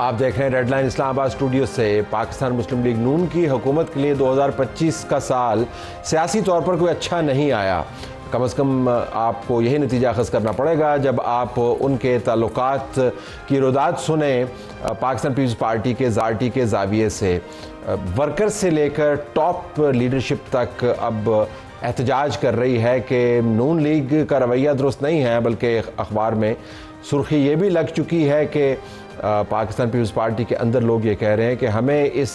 आप देख रहे हैं रेड लाइन इस्लामाबाद स्टूडियो से। पाकिस्तान मुस्लिम लीग नून की हुकूमत के लिए 2025 का साल सियासी तौर पर कोई अच्छा नहीं आया। कम से कम आपको यही नतीजा अखज़ करना पड़ेगा जब आप उनके ताल्लुकात की रुदात सुने पाकिस्तान पीपल्स पार्टी के ज़ाविये से। वर्कर से लेकर टॉप लीडरशिप तक अब एहतजाज कर रही है कि नून लीग का रवैया दुरुस्त नहीं है, बल्कि अखबार में सुर्खी ये भी लग चुकी है कि पाकिस्तान पीपल्स पार्टी के अंदर लोग ये कह रहे हैं कि हमें इस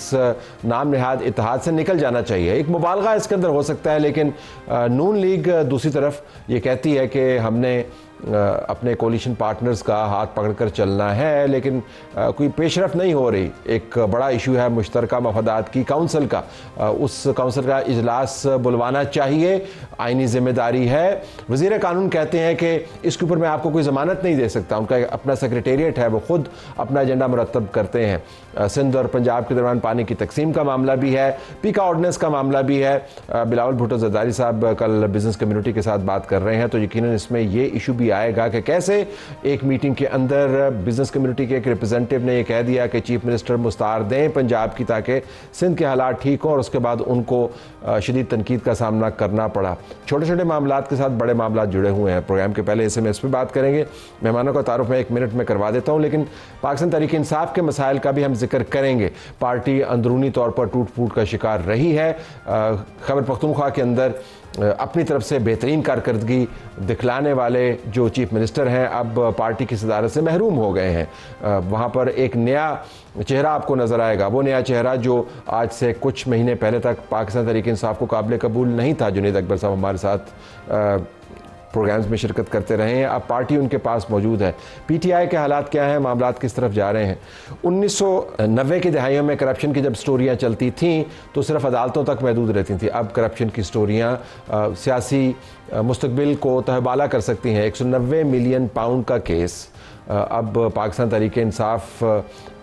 नाम निहाद इत्तेहाद से निकल जाना चाहिए। एक मुबालगा इसके अंदर हो सकता है, लेकिन नून लीग दूसरी तरफ ये कहती है कि हमने अपने कोलिशन पार्टनर्स का हाथ पकड़कर चलना है, लेकिन कोई पेशरफ नहीं हो रही। एक बड़ा इशू है मुश्तरका मफादात की काउंसिल का, उस काउंसिल का इजलास बुलवाना चाहिए, आइनी जिम्मेदारी है। वज़ीर कानून कहते हैं कि इसके ऊपर मैं आपको कोई ज़मानत नहीं दे सकता। उनका अपना सेक्रेटेरिएट है, वो खुद अपना एजेंडा मुरतब करते हैं। सिंध और पंजाब के दरमियान पानी की तकसीम का मामला भी है, पीका ऑर्डिनेंस का मामला भी है। बिलावल भुट्टो जरदारी साहब कल बिजनेस कम्युनिटी के साथ बात कर रहे हैं, तो यकीनन इसमें ये इशू भी आएगा कि कैसे एक मीटिंग के अंदर बिजनेस कम्युनिटी के एक रिप्रेजेंटेटिव ने यह कह दिया कि चीफ मिनिस्टर मुस्तार दें पंजाब की ताकि सिंध के हालात ठीक हों, और उसके बाद उनको शदीद तनकीद का सामना करना पड़ा। छोटे छोटे मामलात के साथ बड़े मामलात जुड़े हुए हैं। प्रोग्राम के पहले हिस्से में इस पर बात करेंगे। मेहमानों का तारुफ मैं 1 मिनट में करवा देता हूँ, लेकिन पाकिस्तान तहरीक इंसाफ के मसाइल का भी हम जिक्र करेंगे। पार्टी अंदरूनी तौर पर टूट फूट का शिकार रही है। खैबर पख्तूनख्वा के अंदर अपनी तरफ से बेहतरीन कारकर्दगी दिखलाने वाले जो चीफ मिनिस्टर हैं अब पार्टी की सदारत से महरूम हो गए हैं। वहाँ पर एक नया चेहरा आपको नज़र आएगा, वो नया चेहरा जो आज से कुछ महीने पहले तक पाकिस्तान तहरीक इंसाफ को काबिल कबूल नहीं था। जुनैद अकबर साहब हमारे साथ प्रोग्राम्स में शिरकत करते रहे हैं, अब पार्टी उनके पास मौजूद है। पीटीआई के हालात क्या हैं, मामलात किस तरफ जा रहे हैं। 1990 की दहाइयों में करप्शन की जब स्टोरियाँ चलती थीं तो सिर्फ अदालतों तक महदूद रहती थी। अब करप्शन की स्टोरियाँ सियासी मुस्तकबिल को तहबाला कर सकती हैं। 190 मिलियन पाउंड का केस अब पाकिस्तान तहरीक इंसाफ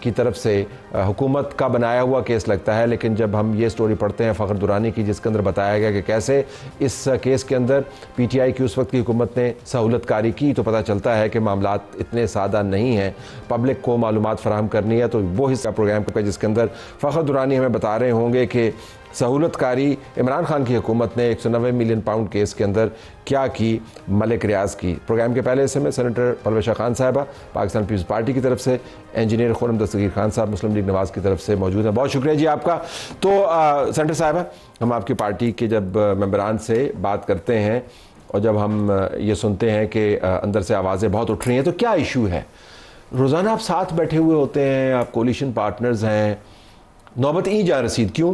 की तरफ से हुकूमत का बनाया हुआ केस लगता है, लेकिन जब हम ये स्टोरी पढ़ते हैं फ़खर दुरानी की, जिसके अंदर बताया गया कि कैसे इस केस के अंदर पीटीआई की उस वक्त की हुकूमत ने सहूलतकारी की, तो पता चलता है कि मामलात इतने सादा नहीं हैं। पब्लिक को मालूमात फराहम करनी है, तो वो हिस्सा प्रोग्राम का जिसके अंदर फ़खर दुरानी हमें बता रहे होंगे कि सहूलतकारी इमरान खान की हुकूमत ने 190 मिलियन पाउंड केस के अंदर क्या की, मलिक रियाज की। प्रोग्राम के पहले हिस्से में सेनेटर परवेश खान साहबा पाकिस्तान पीपल्स पार्टी की तरफ से, इंजीनियर खुर्रम दस्तगीर खान साहब मुस्लिम लीग नवाज़ की तरफ से मौजूद हैं। बहुत शुक्रिया जी आपका। तो सेनेटर साहबा, हम आपकी पार्टी के जब मेंबरान से बात करते हैं और जब हम ये सुनते हैं कि अंदर से आवाज़ें बहुत उठ रही हैं, तो क्या इशू है? रोज़ाना आप साथ बैठे हुए होते हैं, आप कोलिशन पार्टनर्स हैं, नौबत ई जा रसीद क्यों?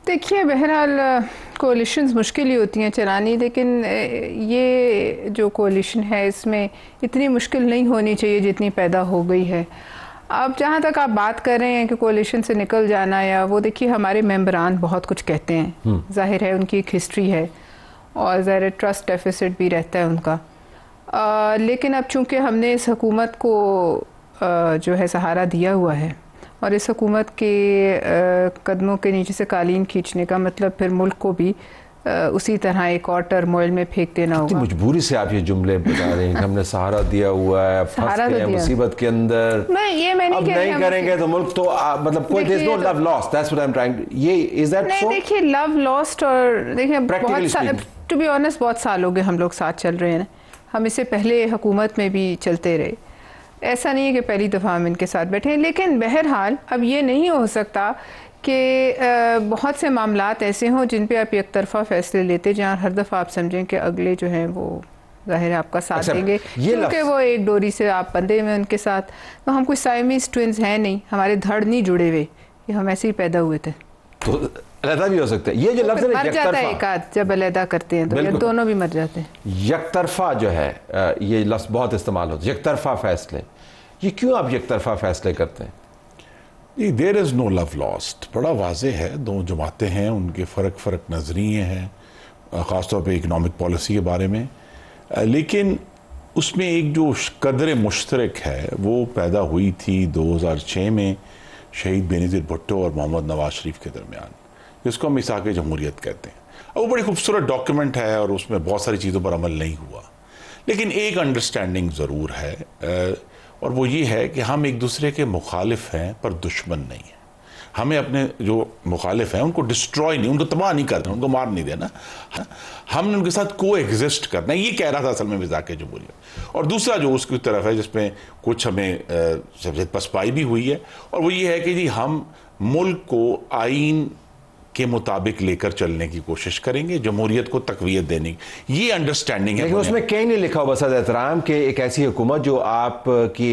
देखिए, बहरहाल कोलिशंस मुश्किल ही होती हैं चलानी, लेकिन ये जो कोलिशन है इसमें इतनी मुश्किल नहीं होनी चाहिए जितनी पैदा हो गई है। अब जहाँ तक आप बात कर रहे हैं कि कोलिशन से निकल जाना, या वो देखिए हमारे मेंबरान बहुत कुछ कहते हैं, जाहिर है उनकी एक हिस्ट्री है और ज़ाहिर ट्रस्ट डेफिसिट भी रहता है उनका। लेकिन अब चूँकि हमने इस हुकूमत को जो है सहारा दिया हुआ है और इस हुकूमत के कदमों के नीचे से कालीन खींचने का मतलब फिर मुल्क को भी उसी तरह एक और टर्मोइल में फेंक देना होगा। मजबूरी से आप ये जुमले बता रहे हैं कि हमने सहारा दिया हुआ है, फंस गए हैं मुसीबत के अंदर, मैं नहीं करेंगे तो मुल्क तो मतलब कोई there is no love lost, that's what I am trying. ये इज दैट सो? नहीं, देखिए लव लॉस्ट, और देखिए बहुत टू बी ऑनेस्ट बहुत साल हो गए हम लोग साथ चल रहे हैं। हम इससे पहले हुकूमत में भी चलते रहे, ऐसा नहीं है कि पहली दफ़ा हम इनके साथ बैठे हैं। लेकिन बहरहाल अब ये नहीं हो सकता कि बहुत से मामलात ऐसे हों जिन पे आप एक तरफ़ा फ़ैसले लेते, जहाँ हर दफ़ा आप समझें कि अगले जो हैं वो ज़ाहिर है आपका साथ देंगे, क्योंकि वो एक डोरी से आप बंधे हुए उनके साथ। तो हम कोई साइमीज़ ट्विन्स हैं नहीं, हमारे धड़ नहीं जुड़े हुए, कि हम ऐसे ही पैदा हुए थे। तो अलहदा भी हो सकता है। ये जो लफ्ज़ मर जाता है एक आध, जब अलहदा करते हैं तो ये दोनों भी मर जाते हैं। यकतरफा जो है ये लफ्ज़ बहुत इस्तेमाल होता है, यकतरफा फैसले। ये क्यों आप यकतरफा फैसले करते हैं? There is no love lost, बड़ा वाजे है। दो जमातें हैं, उनके फ़र्क नज़रिए हैं, ख़ासतौर पे इकनॉमिक पॉलिसी के बारे में, लेकिन उसमें एक जो कदर मुश्तरक है वो पैदा हुई थी 2006 में शहीद बेनज़ीर भुट्टो और मोहम्मद नवाज शरीफ के दरमियान, जिसको हम मिसाक़ जमहूरियत कहते हैं। अब वो बड़ी खूबसूरत डॉक्यूमेंट है और उसमें बहुत सारी चीज़ों पर अमल नहीं हुआ, लेकिन एक अंडरस्टैंडिंग ज़रूर है। और वो ये है कि हम एक दूसरे के मुखालिफ हैं पर दुश्मन नहीं हैं। हमें अपने जो मुखालिफ हैं उनको डिस्ट्रॉय नहीं, उनको तबाह नहीं करना, उनको मार नहीं देना, हमने उनके साथ को एग्जिस्ट करना है। ये कह रहा था असल में मिजाक जमहूरियत। और दूसरा जो उसकी तरफ है जिसमें कुछ हमें सबसे पसपाई भी हुई है, और वो ये है कि जी हम मुल्क को आइन के मुताबिक लेकर चलने की कोशिश करेंगे, जमहूरियत को तकवीयत देने की, ये अंडरस्टैंडिंग है। लेकिन उसमें कहीं नहीं लिखा हुआ बस एहतराम के एक ऐसी हुकूमत जो आपकी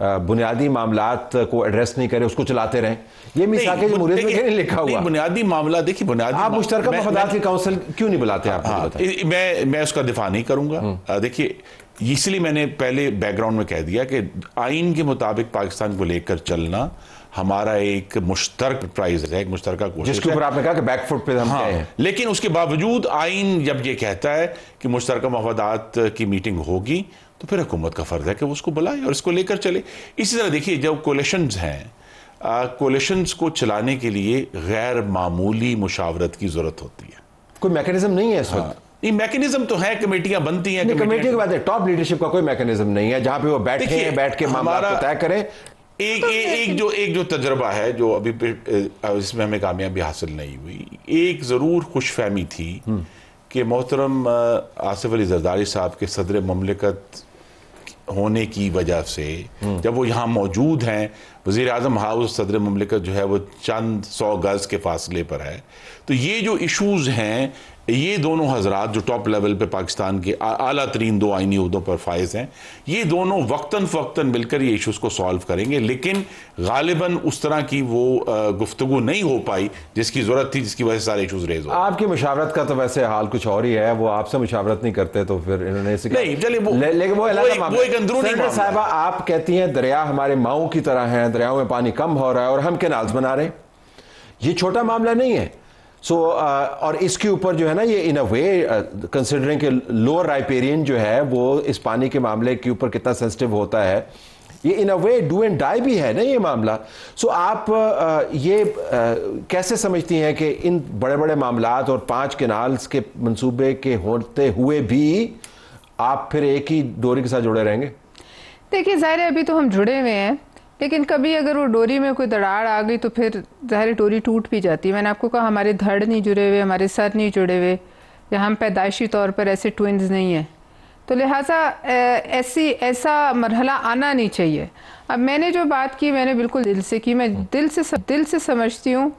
बुनियादी मामलात को एड्रेस नहीं करे, उसको चलाते रहें। ये मिसाक जमहूरियत में कहीं नहीं लिखा हुआ। बुनियादी मामला देखिए, बुनियादी आप मुश्तरका मफादात की काउंसिल क्यों नहीं बुलाते आप? मैं उसका दिफा नहीं करूंगा। देखिए, इसलिए मैंने पहले बैकग्राउंड में कह दिया कि आइन के मुताबिक पाकिस्तान को लेकर चलना हमारा एक मुश्तरक प्राइज है, एक मुश्तरका कोशिश है, जिसके ऊपर आपने कहा कि बैकफुट पे हम हैं। लेकिन उसके बावजूद आइन जब ये कहता है कि मुश्तरका मफादात की मीटिंग होगी, तो फिर हुकूमत का फर्ज है कि वो उसको बुलाए और इसको लेकर चले। इसी तरह देखिए, जब कोलिशंस हैं, कोलिशंस को चलाने के लिए गैर मामूली मुशावरत की जरूरत होती है। कोई मैकेनिज्म नहीं है इस वक्त। ये मैकेनिज्म तो है, कमेटियां बनती हैं, कमेटी के बाद टॉप लीडरशिप का कोई मैकेनिज्म नहीं है जहां पे वो बैठ के मामला को तय करें। एक जो तजर्बा है जो अभी इसमें हमें कामयाबी हासिल नहीं हुई, एक जरूर खुशफहमी थी कि मोहतरम आसिफ अली जरदारी साहब के सदर मुमलिकत होने की वजह से जब वो यहाँ मौजूद हैं, वज़ीर आज़म हाउस सदर मुमलिकत जो है वो चंद 100 गज के फासले पर है, तो ये जो इशूज़ हैं, ये दोनों हजरात जो टॉप लेवल पे पाकिस्तान के आला तरीन 2 आईनी उहदों पर फायज हैं, ये दोनों वक्तन फ़वक्तन मिलकर ये इशूज़ को सॉल्व करेंगे। लेकिन गालिबन उस तरह की वो गुफ्तगू नहीं हो पाई जिसकी ज़रूरत थी, जिसकी वजह से सारे इशूज़ रेज हो। आपकी मुशावरत का तो वैसे हाल कुछ और ही है, वो आपसे मुशावरत नहीं करते तो फिर इन्होंने नहीं, चलिए लेकिन वो एक अंदरूनी साहिबा, आप कहती हैं दरिया हमारे माओ की तरह हैं, दरियाओं में पानी कम हो रहा है और हम कैनाल्स बना रहे हैं। ये छोटा मामला नहीं है। और इसके ऊपर जो है ना, ये इन अ वे कंसिडरिंग के लोअर राइपेरियन जो है वो इस पानी के मामले के ऊपर कितना सेंसिटिव होता है, ये इन अ वे डू एंड डाई भी है ना ये मामला। आप ये कैसे समझती हैं कि इन बड़े बड़े मामलात और 5 कैनाल्स के मंसूबे के होते हुए भी आप फिर एक ही डोरी के साथ जुड़े रहेंगे? देखिए, ज़ाहिर है अभी तो हम जुड़े हुए हैं, लेकिन कभी अगर वो डोरी में कोई दरार आ गई तो फिर ज़ाहिर डोरी टूट भी जाती है। मैंने आपको कहा हमारे धड़ नहीं जुड़े हुए, हमारे सर नहीं जुड़े हुए, या हम पैदाइशी तौर पर ऐसे ट्विन्स नहीं हैं, तो लिहाजा ऐसा मरहला आना नहीं चाहिए। अब मैंने जो बात की मैंने बिल्कुल दिल से की। मैं दिल से समझती हूँ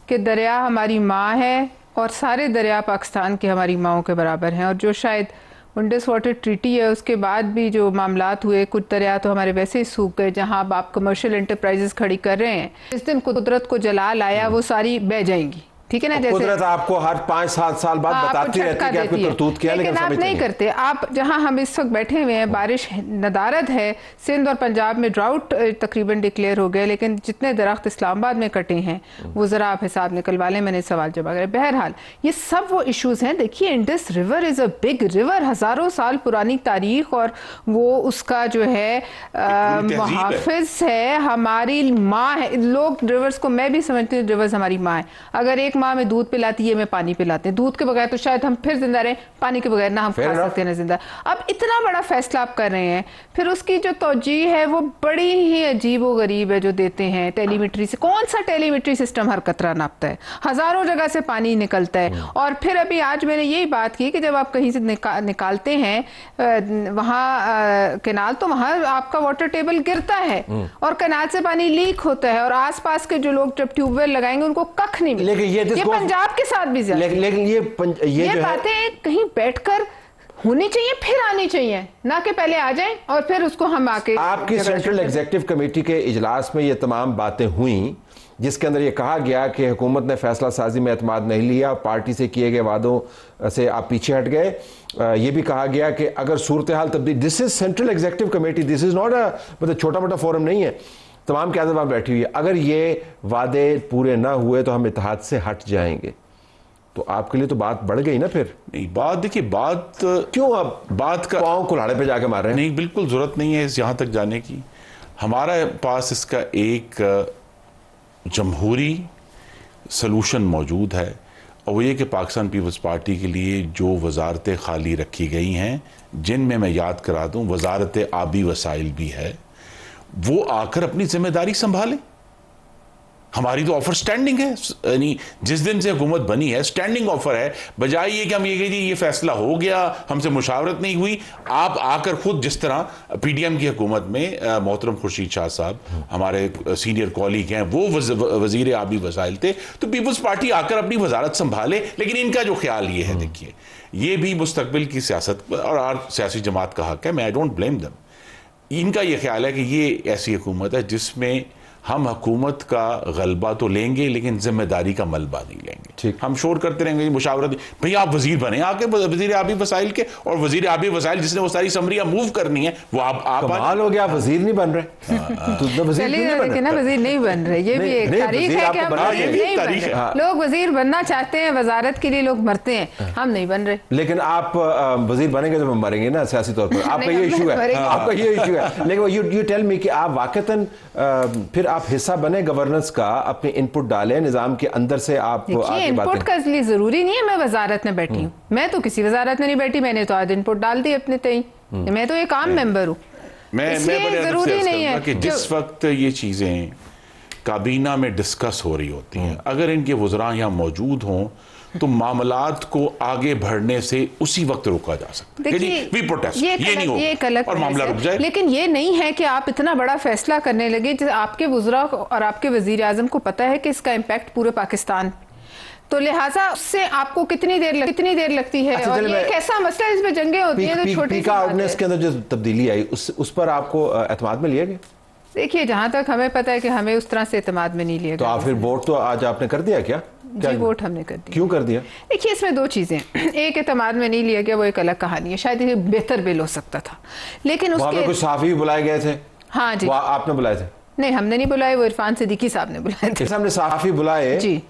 कि दरिया हमारी माँ है और सारे दरिया पाकिस्तान के हमारी माँओं के बराबर हैं। और जो शायद इंडस वाटर ट्रीटी है उसके बाद भी जो मामलात हुए, कुछ दरिया तो हमारे वैसे ही सूख गए जहां अब आप कमर्शियल एंटरप्राइजेस खड़ी कर रहे हैं। जिस दिन कुदरत को जलाल आया वो सारी बह जाएंगी, ठीक है ना। जैसे कुदरत आपको हर 5-7 साल बाद बताती रहती है कि आपने करतूत किया, लेकिन आप नहीं करते। आप जहां हम इस वक्त बैठे हुए हैं, बारिश नदारद है, सिंध और पंजाब में ड्राउट तकरीबन डिक्लेयर हो गए, लेकिन जितने दरख्त इस्लामाबाद में कटे हैं वो ज़रा आप हिसाब निकलवा लें, मैंने सवाल जवाब करें। बहरहाल ये सब वो इशूज़ हैं। देखिए, Indus river is a big river, हज़ारों साल पुरानी तारीख, और वो उसका जो है मुहाफिज है, हमारी माँ है। लोग रिवर्स को, मैं भी समझती हूँ रिवर्स हमारी माँ है। अगर एक माँ में दूध पिलाती है, में पानी पिलाते हैं, दूध के बगैर तो शायद हम फिर जिंदा रहें, पानी के बगैर ना हम खा सकते हैं ना जिंदा। अब इतना बड़ा फैसला आप कर रहे हैं, फिर उसकी जो तौजी है वो बड़ी ही अजीब व गरीब है जो देते हैं टेलीमेट्री से। कौन सा टेलीमेट्री सिस्टम हर कतरा नापता है? हजारों जगह से पानी निकलता है। और फिर अभी आज मैंने यही बात की कि जब आप कहीं से निकालते हैं वहाँ कैनाल, तो वहाँ आपका वाटर टेबल गिरता है और कैनाल से पानी लीक होता है, और आसपास के जो लोग जब ट्यूबवेल लगाएंगे उनको कख नहीं मिलेगा। ये पंजाब के साथ भी लेकिन ये बातें कहीं बैठकर होनी चाहिए, फिर आनी चाहिए, ना कि पहले आ जाएं और फिर उसको हम आके। आपकी सेंट्रल एग्जीक्यूटिव कमेटी के इजलास में ये तमाम बातें हुई जिसके अंदर ये कहा गया कि हुकूमत ने फैसला साजी में एतमाद नहीं लिया, पार्टी से किए गए वादों से आप पीछे हट गए। ये भी कहा गया कि अगर सूरत हाल तब्दील, this is central executive committee, this is not a मतलब छोटा मोटा फोरम नहीं है, तमाम क़यादत वहाँ बैठी हुई है। अगर ये वादे पूरे ना हुए तो हम इत्तेहाद से हट जाएंगे, तो आपके लिए तो बात बढ़ गई ना फिर। नहीं, बात देखिए, बात क्यों अब बात का पाँव कुल्हाड़े पे जाके मार रहे हैं? नहीं, बिल्कुल जरूरत नहीं है इस यहाँ तक जाने की। हमारा पास इसका एक जमहूरी सलूशन मौजूद है, और वो ये कि पाकिस्तान पीपल्स पार्टी के लिए जो वजारतें खाली रखी गई हैं, जिनमें मैं याद करा दूं वजारत आबी वसाइल भी है, वो आकर अपनी जिम्मेदारी संभाले। हमारी तो ऑफर स्टैंडिंग है, यानी जिस दिन से हुकूमत बनी है स्टैंडिंग ऑफर है, बजाय ये कि हम ये कहें जी ये फैसला हो गया, हमसे मुशावरत नहीं हुई। आप आकर खुद, जिस तरह पीडीएम की हुकूमत में मोहतरम खुर्शीद शाह साहब हमारे सीनियर कॉलीग हैं, वो वजीर आबी वसाइल थे, तो पीपल्स पार्टी आकर अपनी वजारत संभाले। लेकिन इनका जो ख्याल ये है, देखिए ये भी मुस्तकबिल की सियासत और सियासी जमात का हक है, मैं आई डोंट ब्लेम देम। इनका ये ख्याल है कि ये ऐसी हुकूमत है जिसमें हम हुकूमत का गलबा तो लेंगे लेकिन जिम्मेदारी का मलबा नहीं लेंगे। ठीक, हम शोर करते रहेंगे मुशावरत, भाई आप वजीर बने आके वजीर आबी वसाइल के, और वजीर आबी वसाइल जिसने वो सारी समरियां मूव करनी है वो आप कमाल हो गया, आप वजीर नहीं बन रहे। तो वजीर नहीं बन रहे, ये भी एक तारीख है कि हम वजीर नहीं बन रहे। लोग वजीर बनना चाहते हैं, वजारत के लिए लोग मरते हैं, हम नहीं बन रहे। लेकिन आप वजीर बनेंगे तो हम मरेंगे ना सियासी तौर पर, आपका ये इशू है, आपका ये इशू है। लेकिन यू टेल मी कि आप वाकईतन फिर आप हिस्सा बने गवर्नेंस का, अपने इनपुट डालें निजाम के अंदर से। आप इनपुट का इसलिए जरूरी नहीं है मैं वजारत में बैठी हूँ, मैं तो किसी वजारत में नहीं बैठी, मैंने तो आज इनपुट डाल दी अपने तय, मैं तो एक आम मेंबर हूँ। मैं जरूरी नहीं है कि जिस वक्त ये चीजें काबीना में डिस्कस हो रही होती हैं, अगर इनके वज़रा यहाँ मौजूद हों तो मामलात को आगे बढ़ने से उसी वक्त रोका जा सकता है। वी प्रोटेस्ट, ये नहीं हो और मामला रुक जाए। लेकिन ये नहीं है कि आप इतना बड़ा फैसला करने लगे जिस आपके वज़रा और आपके वज़ीर आज़म को पता है कि इसका इम्पैक्ट पूरे पाकिस्तान, तो लिहाजा उससे आपको कितनी देर लगती है। अच्छा, और ये एक ऐसा मसला जिसमें जंगें होती हैं तो छोटी सी ऑर्डिनेंस के अंदर जो तब्दीली आई उस पर आपको एतमाद में लिया गया? देखिए जहां तक हमें पता है कि हमें उस तरह से एतमाद में नहीं लिया गया। तो आप फिर वोट तो आज आपने कर दिया क्या? जी वोट हमने कर दिया। क्यों कर दिया? देखिए इसमें दो चीजें, एक एतमाद में नहीं लिया गया वो एक अलग कहानी है, शायद ये बेहतर बिल हो सकता था, लेकिन उसके कुछ सहाफी भी बुलाए गए थे। हाँ जी, आपने बुलाए थे? नहीं हमने नहीं बुलाए, वो इरफान सिद्दीकी साहब ने बुलाए थे। हमने सहाफी बुलाए जी,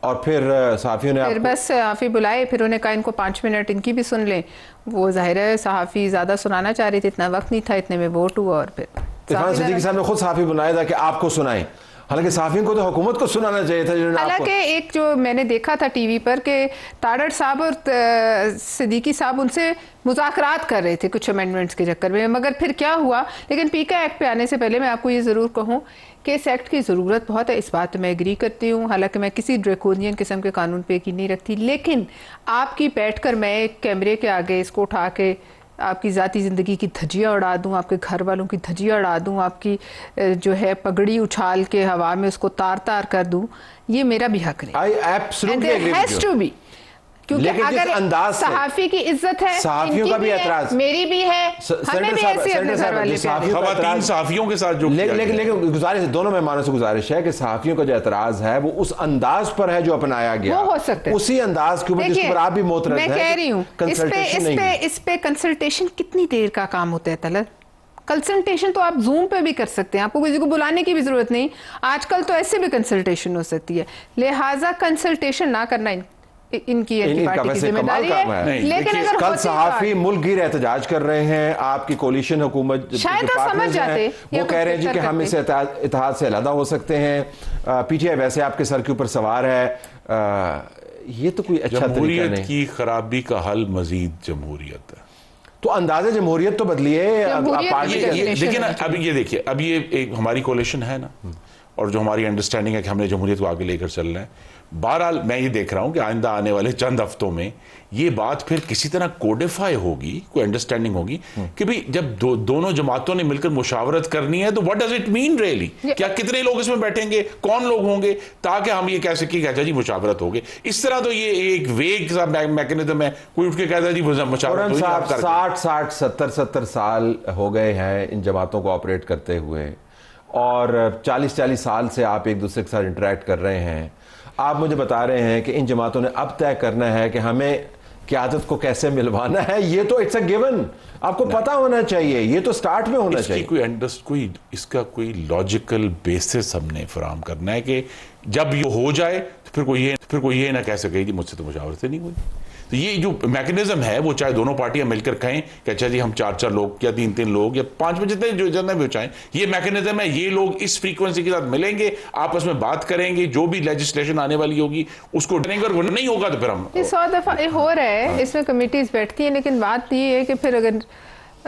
और फिर सहाफियों ने फिर बस सहाफी बुलाए, फिर उन्हें कहा इनको 5 मिनट इनकी भी सुन लें। वो जाहिर है सहाफी ज्यादा सुनाना चाह रही थी, इतना वक्त नहीं था, इतने में वोट हुआ और फिर इरफान सिद्दीकी साहब ने खुद सहाफी बुलाया था कि आपको सुनाएं, हालांकि सहाफियों को तो हुकूमत को सुनाना चाहिए था। हालांकि एक जो मैंने देखा था टीवी पर कि ताड़ड़ साहब और सिद्दीकी साहब उनसे मुज़ाकरात कर रहे थे कुछ अमेंडमेंट्स के चक्कर में, मगर फिर क्या हुआ। लेकिन पीका एक्ट पे आने से पहले मैं आपको ये ज़रूर कहूँ कि इस एक्ट की ज़रूरत बहुत है, इस बात में एग्री करती हूँ। हालांकि मैं किसी ड्रैकोनियन किस्म के कानून पे यकीन नहीं रखती, लेकिन आपकी बैठ कर मैं एक कैमरे के आगे इसको उठा के आपकी ज़ाती ज़िंदगी की धज्जियाँ उड़ा दूँ, आपके घर वालों की धज्जियाँ उड़ा दूँ, आपकी जो है पगड़ी उछाल के हवा में उसको तार तार कर दूँ, ये मेरा भी हक नहीं। क्योंकि अगर सहाफ़ी की इज्जत है, सहाफ़ियों का भी एतराज, मेरी भी है, हमें भी ऐसी अपने घर वाले सहाफ़ियों के साथ जो लेकिन गुजारिश दोनों मेहमानों से गुजारिश है कि सहाफ़ियों का जो एतराज है वो उस अंदाज पर है जो अपनाया गया, वो हो सकता है उसी अंदाज के ऊपर जिस पर आप भी मोतरज़ हैं। मैं कह रही हूँ इस पे कंसल्टेशन कितनी देर का काम होता है तलत? कंसल्टेशन तो आप जूम पे भी कर सकते हैं, आपको किसी को बुलाने की भी जरूरत नहीं, आजकल तो ऐसे भी कंसल्टेशन हो सकती है। लिहाजा कंसल्टेशन ना करना इनकी पार्टी की जिम्मेदारी है। लेकिन अगर कल सहाफी मुल्क गिर एहतजाज कर रहे हैं, आपकी कोलिशन हुकूमत शायद समझ जाते, वो कह रहे हैं जी कि हम इस इत्तेहाद से अलग हो सकते हैं, पीटीआई वैसे आपके सर के ऊपर सवार है, ये तो कोई अच्छा तरीका नहीं। की खराबी का हल मजीद जमहूरियत है, तो अंदाजे जमहूरियत तो बदलिए। देखिए ना, अभी ये देखिए, अब ये एक हमारी कोलिशन है ना, और जो हमारी अंडरस्टैंडिंग है कि हमने जमहूरियत को आगे लेकर चल रहे हैं। बहरहाल मैं ये देख रहा हूं कि आइंदा आने वाले चंद हफ्तों में ये बात फिर किसी तरह कोडिफाई होगी, कोई अंडरस्टैंडिंग होगी कि भाई जब दोनों जमातों ने मिलकर मुशावरत करनी है तो what does it mean really, क्या कितने लोग इसमें बैठेंगे, कौन लोग होंगे, ताकि हम ये कह सकें कि अच्छा जी मुशावरत होगी। इस तरह तो ये एक वेग सा मैकेनिज्म है, कोई उठ के कहता है जी मुशावरत। 60-70 साल हो गए हैं इन जमातों को ऑपरेट करते हुए, और 40 साल से आप एक दूसरे के साथ इंटरेक्ट कर रहे हैं। आप मुझे बता रहे हैं कि इन जमातों ने अब तय करना है कि हमें क़यादत को कैसे मिलवाना है, ये तो इट्स अ गिवन, आपको पता होना चाहिए, ये तो स्टार्ट में होना चाहिए। इसका कोई लॉजिकल बेसिस हमने फराहम करना है कि जब ये हो जाए तो फिर कोई ये ना कह सके जी मुझसे तो मुशावरत नहीं हुई। तो ये जो मैकेनिज्म है वो चाहे दोनों पार्टियां मिलकर कहें कि अच्छा जी हम 4 लोग या 3 लोग या 5 जितने भी चाहें, ये मैकेनिज्म है, ये लोग इस फ्रीक्वेंसी के साथ मिलेंगे, आपस में बात करेंगे, जो भी लेजिस्लेशन आने वाली होगी उसको करेंगे, और नहीं होगा तो फिर हम 100 दफा हो रहा है। इसमें कमिटीज बैठती हैं, लेकिन बात ये है कि फिर अगर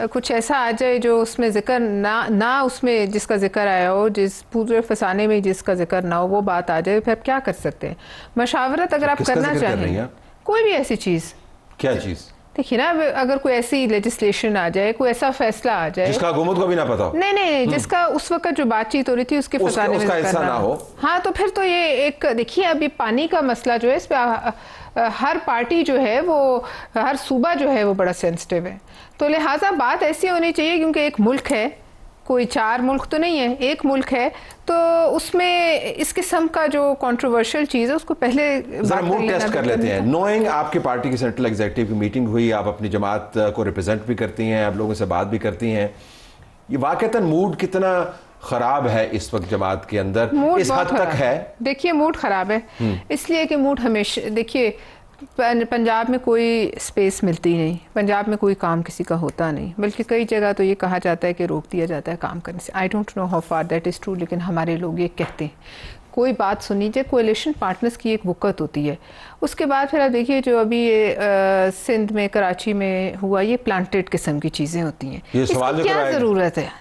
कुछ ऐसा आ जाए जो उसमें जिक्र ना उसमें जिसका जिक्र आया हो, जिस पूरे फसाने में जिसका जिक्र ना हो, वो बात आ जाए, फिर क्या कर सकते हैं? मशावरत अगर आप करना चाहें, कोई भी ऐसी चीज़, क्या चीज़? देखिए ना, अगर कोई ऐसी लेजिस्लेशन आ जाए, कोई ऐसा फैसला आ जाए जिसका हुकूमत को भी ना पता हो, नहीं, जिसका उस वक्त जो बातचीत हो रही थी उसके फसाने में हिस्सा ना हो, हाँ, तो फिर तो ये एक, देखिए अब ये पानी का मसला जो है, इस पर हर पार्टी जो है वो, हर सूबा जो है वो बड़ा सेंसिटिव है। तो लिहाजा बात ऐसी होनी चाहिए, क्योंकि एक मुल्क है, कोई 4 मुल्क तो नहीं है, एक मुल्क है, तो उसमें इस किस्म का जो कंट्रोवर्शियल चीज़ है उसको पहले मूड टेस्ट कर लेते हैं। नोइंग आपकी पार्टी की सेंट्रल एग्जीक्यूटिव की मीटिंग हुई, आप अपनी जमात को रिप्रेजेंट भी करती हैं, आप लोगों से बात भी करती हैं, ये वाकईतन मूड कितना खराब है इस वक्त जमात के अंदर, इस हद तक है? देखिए मूड खराब है इसलिए कि मूड हमेशा, देखिए पंजाब में कोई स्पेस मिलती नहीं, पंजाब में कोई काम किसी का होता नहीं, बल्कि कई जगह तो ये कहा जाता है कि रोक दिया जाता है काम करने से। I don't know how far that is true, लेकिन हमारे लोग ये कहते हैं। कोई बात सुन लीजिए, कोalition पार्टनर्स की एक वक़्त होती है। उसके बाद फिर आप देखिए जो अभी ये सिंध में, कराची में हुआ, ये प्लांटेड किस्म की चीज़ें होती हैं। इसकी क्या ज़रूरत है?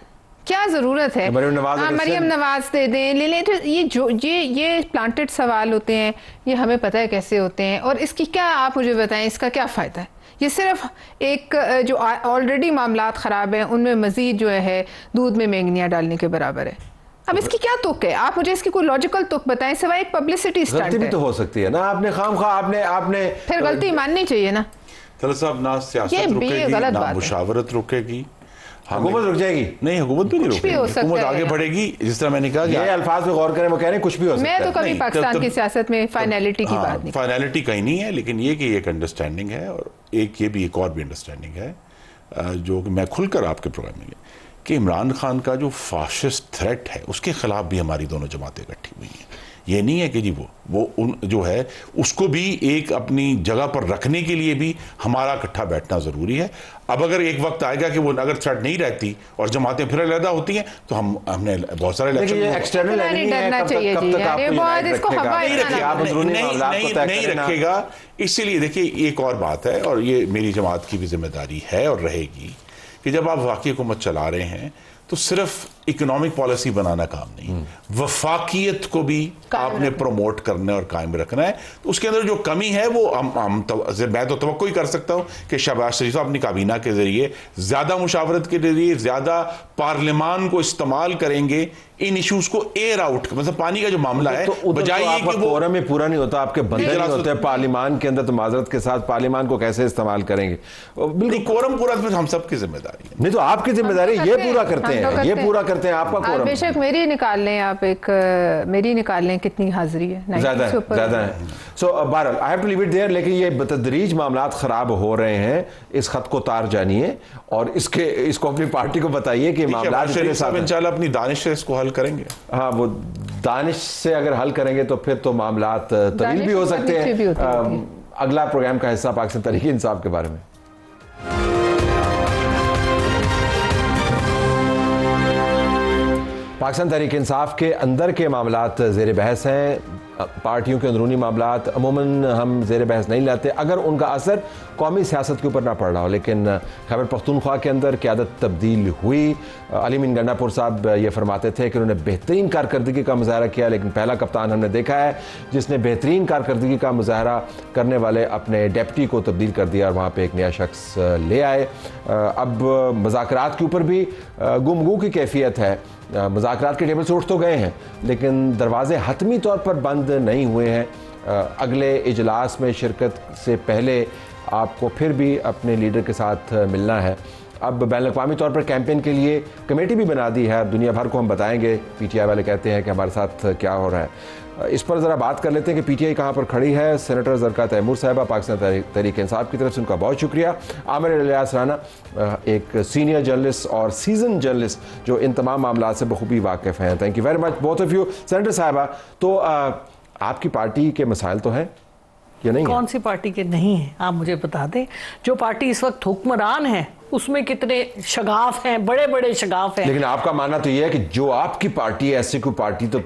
क्या ज़रूरत है? मरियम नवाज दे दें, ले लें, तो ये प्लांटेड सवाल होते हैं, ये हमें पता है कैसे होते हैं, और इसकी क्या, आप मुझे बताएं इसका क्या फ़ायदा है? ये सिर्फ एक जो ऑलरेडी मामलात ख़राब हैं उनमें मज़ीद जो है दूध में मैंगनियाँ डालने के बराबर है। अब इसकी क्या तुक है? आप मुझे इसकी कोई लॉजिकल तुक बताएं, सिवाय एक पब्लिसिटी स्टंट है। गलती भी तो हो सकती है ना, आपने खामखा आपने फिर गलती माननी चाहिए ना। साहब, ना सियासत रुकेगी, ना मुशावरत रुकेगी, हुकूमत रुक जाएगी? नहीं, हुकूमत भी नहीं रुकेगी, हुकूमत आगे बढ़ेगी। जिस तरह मैंने कहा, ये अल्फाज पे गौर करें, वो कह रहे हैं कुछ भी हो सकता है। मैं तो कभी पाकिस्तान की सियासत में फाइनलिटी की बात नहीं, फाइनलिटी कहीं नहीं है, लेकिन ये कि एक अंडरस्टैंडिंग है, और एक और भी अंडरस्टैंडिंग है जो मैं खुलकर आपके प्रोग्राम में, कि इमरान खान का जो फाशिस्ट थ्रेट है उसके खिलाफ भी हमारी दोनों जमातें इकट्ठी हुई हैं। ये नहीं है कि जी वो उन जो है उसको भी एक अपनी जगह पर रखने के लिए भी हमारा इकट्ठा बैठना ज़रूरी है। अब अगर एक वक्त आएगा कि वो अगर थ्रेट नहीं रहती और जमातें फिर अलग होती हैं, तो हमने बहुत सारे इलेक्शन नहीं रखेगा। इसीलिए देखिए, एक और बात है, और ये मेरी जमात की भी जिम्मेदारी है और रहेगी, कि जब आप वाकई हुकूमत चला रहे हैं तो सिर्फ इकोनॉमिक पॉलिसी बनाना काम नहीं, वफाकियत को भी आपने प्रमोट करना और कायम रखना है। तो उसके अंदर जो कमी है वो मैं तो तवक्को ही कर सकता हूँ कि शहबाज शरीफ अपनी काबीना के जरिए ज़्यादा मुशावरत के जरिए ज़्यादा पार्लियामान को इस्तेमाल करेंगे इन इश्यूज को एयर आउट, मतलब पानी का जो मामला है, बजाय कि वो कोरम में पूरा नहीं होता, आपके बंदे नहीं होते पार्लियामान के अंदर, तो माजरत के साथ पार्लियामान को कैसे इस्तेमाल करेंगे? बिल्कुल, कोरम पूरा हम सबकी जिम्मेदारी है। नहीं तो आपकी जिम्मेदारी ये पूरा करते हैं, ये पूरा करते हैं आपका कोरम। बेशक मेरी निकाल लें आप, एक मेरी निकाल लें कितनी हाजिरी है, ज्यादा है। सो बहरहाल I have to leave it there, लेकिन ये बतदरीज मामलात खराब हो रहे हैं, इस खत को तार जानिए और इसको अपनी पार्टी को बताइए कि मामलात इंशाल्लाह अपनी दानिश से इसको हल करेंगे। हाँ, वो दानिश से अगर हल करेंगे तो फिर तो मामलात तवील भी हो सकते हैं। अगला प्रोग्राम का हिस्सा पाकिस्तान तहरीक इंसाफ के बारे में। पाकिस्तान तहरीक इंसाफ के अंदर के मामलात ज़ेर बहस हैं। पार्टियों के अंदरूनी मामलात अमूमन हम ज़ेर बहस नहीं लाते अगर उनका असर कौमी सियासत के ऊपर ना पड़ रहा हो, लेकिन खैबर पख्तूनख्वा के अंदर क़यादत तब्दील हुई। अली मीन गंडापुर साहब ये फरमाते थे कि उन्होंने बेहतरीन कारकर्दगी का मुजाहरा किया, लेकिन पहला कप्तान हमने देखा है जिसने बेहतरीन कारकर्दगी का मुजाहरा करने वाले अपने डेप्टी को तब्दील कर दिया और वहाँ पर एक नया शख्स ले आए। अब मुज़ाकरात के ऊपर भी गुमगू की कैफियत है। मुज़ाकरात के टेबल से उठ तो गए हैं, लेकिन दरवाजे हतमी तौर पर बंद नहीं हुए हैं। अगले इजलास में शिरकत से पहले आपको फिर भी अपने लीडर के साथ मिलना है। अब बैनुल-अक़वामी तौर पर कैंपेन के लिए कमेटी भी बना दी है, दुनिया भर को हम बताएंगे। पीटीआई वाले कहते हैं कि हमारे साथ क्या हो रहा है। इस पर ज़रा बात कर लेते हैं कि पीटीआई कहाँ पर खड़ी है। सेनेटर ज़रका तैमूर साहिबा, पाकिस्तान तहरीक इंसाफ की तरफ से उनका बहुत शुक्रिया। आमिर इलियास राना, एक सीनियर जर्नलिस्ट और सीजन जर्नलिस्ट जो इन तमाम मामलों से बखूबी वाकिफ़ हैं। Thank you very much both of you. Senator साहिबा, तो आपकी पार्टी के मसाइल तो हैं या नहीं? कौन सी पार्टी के नहीं है, आप मुझे बता दें। जो पार्टी इस वक्त हुक्मरान है उसमें कितने शगाफ हैं, बड़े बड़े शगाफ हैं। लेकिन आपका मानना तो यह है कि जो आपकी पार्टी है, ऐसी कोई पार्टी तो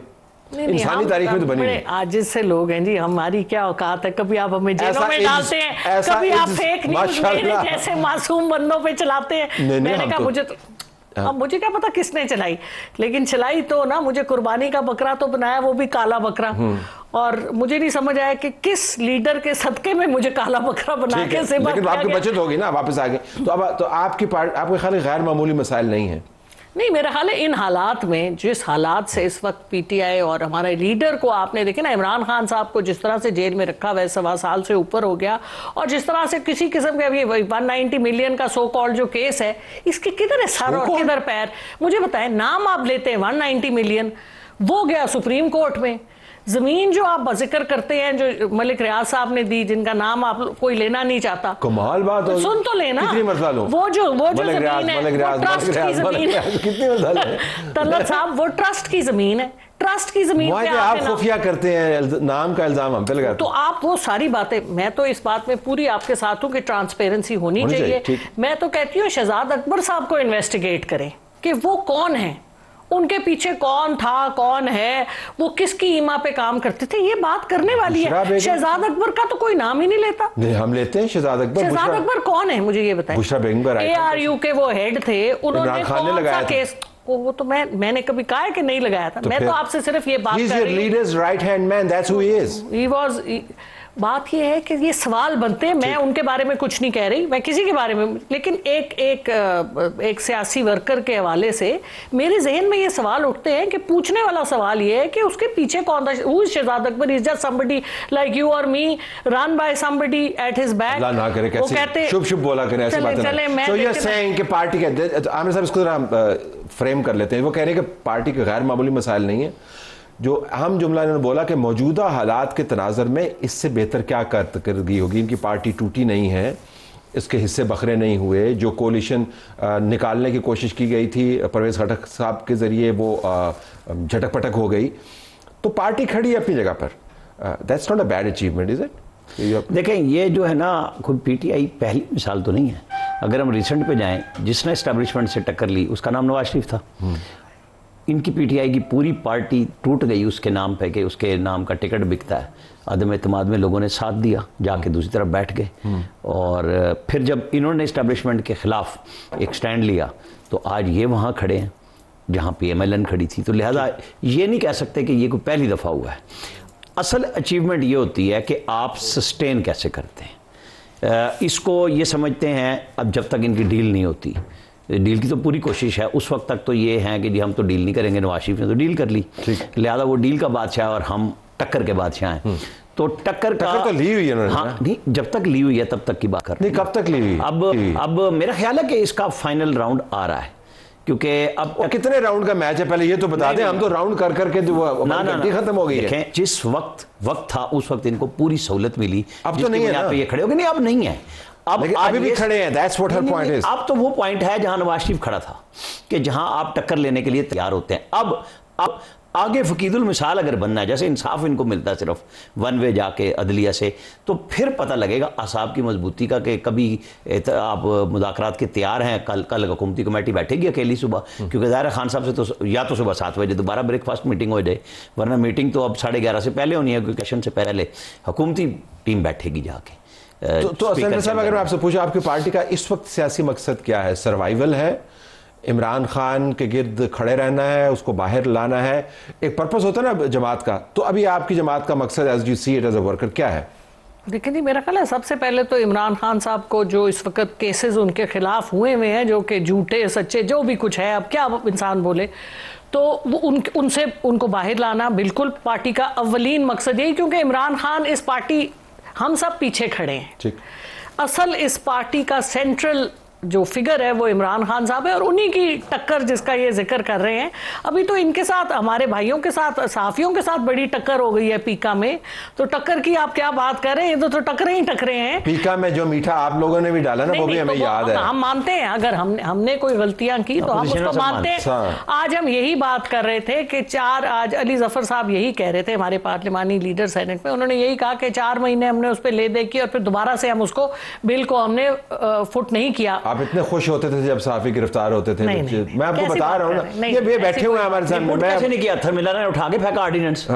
इंसानी तारीख में तो बनी नहीं। आज से लोग हैं जी, हमारी क्या औकात है, कभी आप हमें जेलों में डालते हैं, कभी आप फेक न्यूज मेरे जैसे मासूम बंदों पे चलाते हैं। मैंने कहा मुझे तो अब मुझे क्या पता किसने चलाई, लेकिन चलाई तो ना, मुझे कुर्बानी का बकरा तो बनाया, वो भी काला बकरा। और मुझे नहीं समझ आया कि किस लीडर के सदके में मुझे काला बकरा बना के सेवा। लेकिन आपकी बचत होगी ना, वापस आ गए तो अब तो आपकी पार्टी, आपके ख्याल गैर मामूली मसाइल नहीं है? नहीं, मेरा ख्याल है इन हालात में, जिस हालात से इस वक्त पीटीआई और हमारे लीडर को आपने देखे ना, इमरान खान साहब को जिस तरह से जेल में रखा हुआ है, 1.25 साल से ऊपर हो गया, और जिस तरह से किसी किस्म के अभी 190 मिलियन का सो कॉल्ड जो केस है, इसके किधर है सर और किधर पैर? मुझे बताएं, नाम आप लेते हैं 190 मिलियन, वो गया सुप्रीम कोर्ट में। जमीन जो आप जिक्र करते हैं, जो मलिक रियाज साहब ने दी, जिनका नाम आप कोई लेना नहीं चाहता, कमाल बात हो, सुन तो लेना, कितनी मरतबा लो, वो जो जमीन है वो ट्रस्ट की जमीन है। कितनी मरतबा तलत साहब, वो ट्रस्ट की जमीन है, ट्रस्ट की जमीन पे आप खुफिया करते हैं, नाम का इल्जाम हम पे लगाते हैं। तो आप वो सारी बातें, मैं तो इस बात में पूरी आपके साथ हूं कि ट्रांसपेरेंसी होनी चाहिए। मैं तो कहती हूँ शहजाद अकबर साहब को इन्वेस्टिगेट करें कि वो कौन है, उनके पीछे कौन था, कौन है, वो किसकी ईमा पे काम करते थे, ये बात करने वाली है। शहजाद अकबर का तो कोई नाम ही नहीं लेता। नहीं, हम लेते हैं शहजाद अकबर। शहजाद अकबर कौन है मुझे ये बताएं। बुशरा बेगम ARU के वो हेड थे, उन्होंने कौन सा केस, वो तो मैंने कभी कहा है कि नहीं लगाया था। मैं तो आपसे सिर्फ ये बात कर रही हूँ, बात ये है कि ये सवाल बनते हैं। मैं उनके बारे में कुछ नहीं कह रही, मैं किसी के बारे में, लेकिन एक सियासी वर्कर के हवाले से मेरे जहन में ये सवाल उठते हैं कि पूछने वाला सवाल ये है कि उसके पीछे कौन था। Shahzad Akbar is just somebody like you और me, run by somebody at his back. ना करे, वो कहते शुभ शुभ बोला करें, ऐसी बातें नहीं। So you're saying कि पार्टी के आमिर साहब इसको फ्रेम कर लेते हैं, वो कह रहे हैं कि पार्टी के गैर मामूली मसाइल नहीं है। जो अहम जुमला इन्होंने बोला कि मौजूदा हालात के तनाज़र में इससे बेहतर क्या कारकर्दगी होगी, इनकी पार्टी टूटी नहीं है, इसके हिस्से बखरे नहीं हुए, जो कोलिशन निकालने की कोशिश की गई थी परवेज़ खटक साहब के ज़रिए वो झटक पटक हो गई, तो पार्टी खड़ी है अपनी जगह पर। That's not a bad achievement, is it? देखें, ये जो है ना, खुद पीटीआई पहली मिसाल तो नहीं है। अगर हम रिसेंट पे जाएं, जिसने एस्टेब्लिशमेंट से टक्कर ली उसका नाम नवाज शरीफ था। इनकी पीटीआई की पूरी पार्टी टूट गई उसके नाम पे कि उसके नाम का टिकट बिकता है। अदम एतमाद में लोगों ने साथ दिया, जाके दूसरी तरफ बैठ गए, और फिर जब इन्होंने एस्टेब्लिशमेंट के खिलाफ एक स्टैंड लिया तो आज ये वहाँ खड़े हैं जहाँ PMLN खड़ी थी। तो लिहाजा ये नहीं कह सकते कि ये कोई पहली दफ़ा हुआ है। असल अचीवमेंट ये होती है कि आप सस्टेन कैसे करते हैं। इसको ये समझते हैं, अब जब तक इनकी डील नहीं होती, डील की तो पूरी कोशिश है, उस वक्त तक तो ये है कि जी हम तो डील नहीं करेंगे, नवाज शरीफ ने तो डील कर ली, लिहाजा वो डील का बादशाह और हम टक्कर के बादशाह हैं। तो टक्कर तो ली हुई है। हाँ, नहीं, जब तक ली हुई है तब तक की बात कर, नहीं कब तक ली हुई? अब मेरा ख्याल है कि इसका फाइनल राउंड आ रहा है, क्योंकि अब कितने राउंड का मैच है पहले ये तो बता दें। हम तो राउंड कर करके खत्म हो गई है। जिस वक्त था उस वक्त इनको पूरी सहूलत मिली, अब तो नहीं है ना, ये खड़े हो गए। नहीं, अब नहीं है, अब अभी भी खड़े हैं। That's what her point is. अब तो वो पॉइंट है जहां नवाज शरीफ खड़ा था कि जहां आप टक्कर लेने के लिए तैयार होते हैं। अब आगे फकीदुल मिसाल अगर बनना है, जैसे इंसाफ इनको मिलता है सिर्फ वन वे जाके अदलिया से, तो फिर पता लगेगा असाब की मजबूती का कि कभी आप मुज़ाकरात के तैयार हैं। कल हुकूमती कमेटी बैठेगी अकेली सुबह, क्योंकि ज़ाहिर खान साहब से तो या तो सुबह 7 बजे दोबारा ब्रेकफास्ट मीटिंग हो जाए, वरना मीटिंग तो अब 11:30 से पहले होनी है, क्योंकि क्वेश्चन से पहले हुकूमती टीम बैठेगी जाके। तो असलम साहब, अगर मैं आपसे पूछूं आपकी पार्टी का इस वक्त सियासी मकसद क्या है? सर्वाइवल है, इमरान खान के गिर्द खड़े रहना है, उसको बाहर लाना है, एक पर्पस होता है ना जमात का, तो अभी आपकी जमात का मकसद as you see it as a worker क्या है? देखिए जी, मेरा ख्याल है सबसे पहले तो इमरान खान साहब को जो इस वक्त केसेस उनके खिलाफ हुए हैं, जो कि झूठे सच्चे जो भी कुछ है, अब क्या इंसान बोले, तो वो उनको बाहर लाना बिल्कुल पार्टी का अव्वलीन मकसद यही, क्योंकि इमरान खान इस पार्टी, हम सब पीछे खड़े हैं। ठीक। असल इस पार्टी का सेंट्रल जो फिगर है वो इमरान खान साहब है, और उन्हीं की टक्कर जिसका ये जिक्र कर रहे हैं। अभी तो इनके साथ, हमारे भाइयों के साथ, सहाफियों के साथ बड़ी टक्कर हो गई है पीका में, तो टक्कर की आप क्या बात कर रहे हैं, ये तो टकरे ही टकरे हैं। पीका में जो मीठा आप लोगों ने भी डाला ना, वो भी हमें याद है। हम मानते हैं, अगर हमने कोई गलतियां की तो हम उसको मानते हैं। आज हम यही बात कर रहे थे कि आज अली जफर साहब यही कह रहे थे, हमारे पार्लिमानी लीडर सेनेट में, उन्होंने यही कहा कि 4 महीने हमने उस पर ले दे की, और फिर दोबारा से हम उसको बिल को हमने फुट नहीं किया। आप इतने खुश होते थे जब सहाफी गिरफ्तार होते थे? नहीं, मैं आपको बता रहा हूँ ना, ये बैठे हुए हैं हमारे सामने। कैसे नहीं किया? थर्मिला ने उठा के फेंका ऑर्डिनेंस।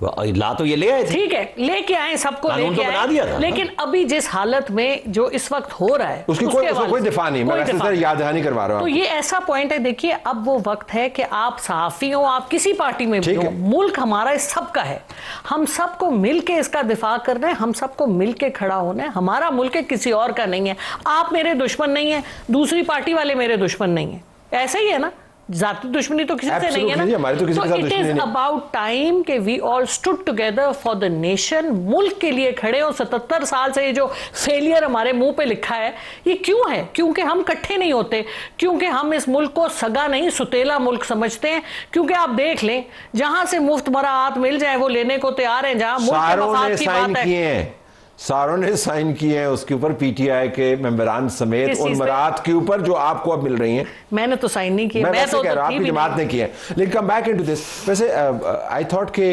ला तो ये ले आए थे। ठीक है, लेके आए, सबको लेके तो बना दिया था। लेकिन अभी जिस हालत में जो इस वक्त हो रहा है उसकी कोई दिफा नहीं, मैं सिर्फ याद दहानी करवा रहा हूं। तो ये ऐसा पॉइंट है, देखिए अब वो वक्त है कि आप सहाफी हो, आप किसी पार्टी में भी हो, मुल्क हमारा इस सबका है, हम सबको मिलके इसका दिफा करना है, हम सबको मिलके खड़ा होना है। हमारा मुल्क है, किसी और का नहीं है। आप मेरे दुश्मन नहीं है, दूसरी पार्टी वाले मेरे दुश्मन नहीं है, ऐसे ही है ना। जाति दुश्मनी तो किसी से नहीं है ना। तो इट इज अबाउट टाइम कि we all stood together for the nation, मुल्क के लिए खड़े हो। 77 साल से ये जो फेलियर हमारे मुंह पे लिखा है, ये क्यों है? क्योंकि हम इकट्ठे नहीं होते, क्योंकि हम इस मुल्क को सगा नहीं सुतेला मुल्क समझते हैं। क्योंकि आप देख लें, जहां से मुफ्त मराहत मिल जाए वो लेने को तैयार हैं, जहां मुल्क के मफाद की बात है। सारों ने साइन किए हैं उसके ऊपर, पीटीआई के मेंबरान समेत, उन मराहत के ऊपर जो आपको अब मिल रही हैं। मैंने तो साइन नहीं किए, मैं तो कह रहा हूं आपकी जमात ने किए। लेकिन कम बैक इनटू दिस, वैसे आई थॉट के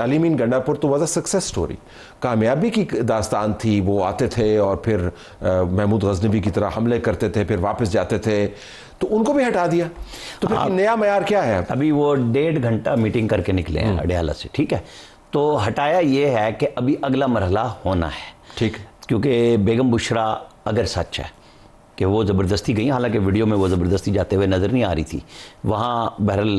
अली मीन गंडापुर तो वाज अ सक्सेस स्टोरी, कामयाबी की दास्तान थी। वो आते थे और फिर महमूद गजनवी की तरह हमले करते थे, फिर वापस जाते थे, तो उनको भी हटा दिया। तो फिर नया मयार क्या है? अभी वो 1.5 घंटा मीटिंग करके निकले हैं अडयाला से, ठीक है। तो हटाया ये है कि अभी अगला मरहला होना है, ठीक, क्योंकि बेगम बुशरा अगर सच है कि वो ज़बरदस्ती गई, हालांकि वीडियो में वो ज़बरदस्ती जाते हुए नज़र नहीं आ रही थी, वहाँ बहरहाल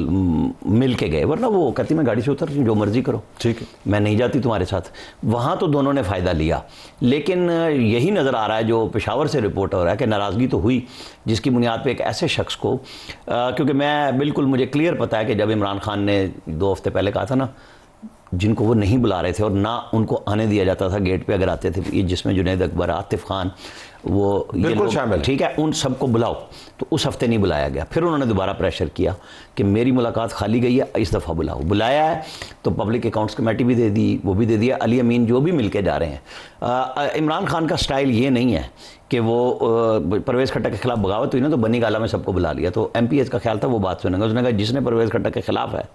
मिल के गए, वरना वो कहती मैं गाड़ी से उतर जो मर्जी करो, ठीक है, मैं नहीं जाती तुम्हारे साथ। वहाँ तो दोनों ने फ़ायदा लिया। लेकिन यही नज़र आ रहा है, जो पेशावर से रिपोर्ट हो रहा है, कि नाराज़गी तो हुई जिसकी बुनियाद पर एक ऐसे शख्स को, क्योंकि मैं बिल्कुल, मुझे क्लियर पता है कि जब इमरान खान ने 2 हफ्ते पहले कहा था ना, जिनको वो नहीं बुला रहे थे और ना उनको आने दिया जाता था गेट पे, अगर आते थे, ये जिसमें जुनैद अकबर, आतिफ खान, वो बिल्कुल शामिल, ठीक है, उन सबको बुलाओ। तो उस हफ्ते नहीं बुलाया गया। फिर उन्होंने दोबारा प्रेशर किया कि मेरी मुलाकात खाली गई है, इस दफ़ा बुलाओ। बुलाया है तो पब्लिक अकाउंट्स कमेटी भी दे दी, वो भी दे दिया, अली अमीन जो भी मिल के जा रहे हैं। इमरान खान का स्टाइल ये नहीं है कि वो परवेज़ खट्टर के खिलाफ बगावत हुई ना तो बनी गाला में सबको बुला लिया। तो MPS का ख्याल था वो बात सुनेंगे, उसने कहा जिसने परवेज़ खट्टर के खिलाफ है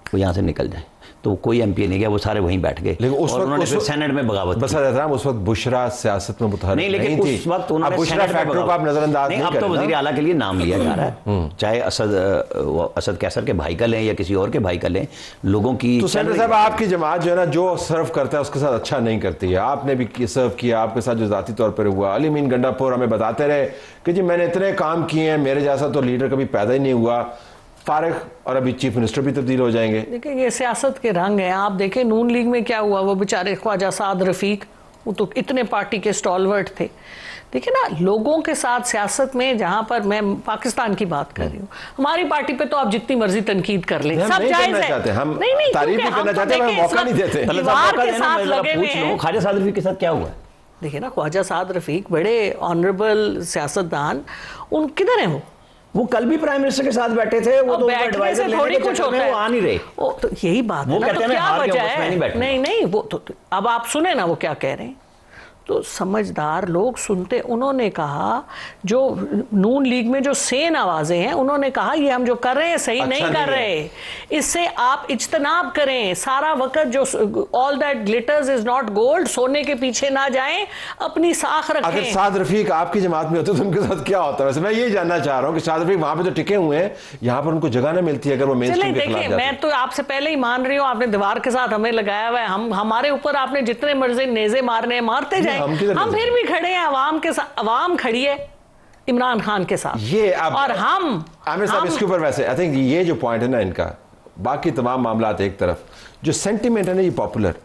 वो यहाँ से निकल जाए। तो कोई MP नहीं गया, वो सारे वहीं बैठ गए। लेकिन उस और उन्होंने फिर सेनेट में बगावत बस उस वक्त बुशरा सियासत में मुतहर्रिक नहीं, लेकिन उस वक्त उन्होंने बुशरा फैक्टर को आप नजरअंदाज नहीं कर रहे। अब तो वज़ीर आला के लिए नाम लिया जा रहा है, चाहे असद कैसर के भाई का लें या किसी और के भाई का लें, लोगों की। तो सेनेटर साहब, आपकी जमात जो है ना, जो सर्व करता है उसके साथ अच्छा नहीं करती है। आपने भी सर्व किया, आपके साथ जो जाती तौर पर हुआ, अली मीन गंडापुर हमें बताते रहे कि जी मैंने इतने काम किए हैं, मेरे जैसा तो लीडर कभी पैदा ही नहीं हुआ, फारिग, और अभी चीफ मिनिस्टर भी तब्दील हो जाएंगे। देखिए ये सियासत के रंग हैं। आप देखें नून लीग में क्या हुआ, वो बेचारे ख्वाजा साद रफीक, वो तो इतने पार्टी के स्टॉलवर्ट थे। देखिए ना, लोगों के साथ सियासत में, जहां पर मैं पाकिस्तान की बात कर रही हूँ, हमारी पार्टी पे तो आप जितनी मर्जी तनकीद कर लें, सब जायज है। हम तारीफ नहीं करना चाहते, हम मौका नहीं देते। ख्वाजा साद रफीक के साथ क्या हुआ? देखिए ना, ख्वाजा साद रफीक बड़े ऑनरेबल सियासतदान, उन किधर है वो कल भी प्राइम मिनिस्टर के साथ बैठे थे, वो तो एडवाइजर थोड़ी कुछ होता है, वो आ नहीं रहे। तो यही बात है ना, तो क्या वजह है? नहीं, वो तो अब आप सुने ना वो क्या कह रहे हैं। तो समझदार लोग सुनते, उन्होंने कहा, जो नून लीग में जो सेन आवाजें हैं, उन्होंने कहा ये हम जो कर रहे हैं सही नहीं कर रहे, इससे आप इज्तनाब करें। सारा वक्त जो all that glitters is not gold, सोने के पीछे ना जाएं, अपनी साख रखें। अगर साद रफीक आपकी जमात में होते तो उनके साथ क्या होता है? वैसे मैं ये जानना चाह रहा हूँ कि साद रफीक वहां पे तो टिके हुए हैं, यहाँ पर उनको जगह ना मिलती है अगर वो मेनस्ट्रीम के खिलाफ जाते। मैं तो आपसे पहले ही मान रही हूँ, आपने दीवार के साथ हमें लगाया हुआ है, हमारे ऊपर आपने जितने मर्जी नेजे मारने मारते जाए, हम फिर भी खड़े हैं अवाम के साथ। अवाम खड़ी है इमरान खान के साथ, ये अब, और हम आमिर साहब इसके ऊपर वैसे आई थिंक ये जो पॉइंट है ना इनका, बाकी तमाम मामला एक तरफ, जो सेंटिमेंट है ना ये पॉपुलर,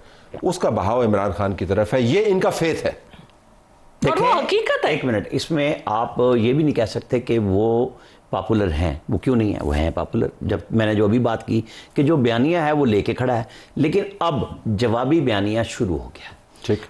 उसका बहाव इमरान खान की तरफ है, ये इनका फेथ है। और वो हकीकत है। एक मिनट, इसमें आप ये भी नहीं कह सकते कि वो पॉपुलर हैं, वो क्यों नहीं है, वो हैं पॉपुलर। जब मैंने जो अभी बात की कि जो बयानिया है वो लेके खड़ा है, लेकिन अब जवाबी बयानिया शुरू हो गया।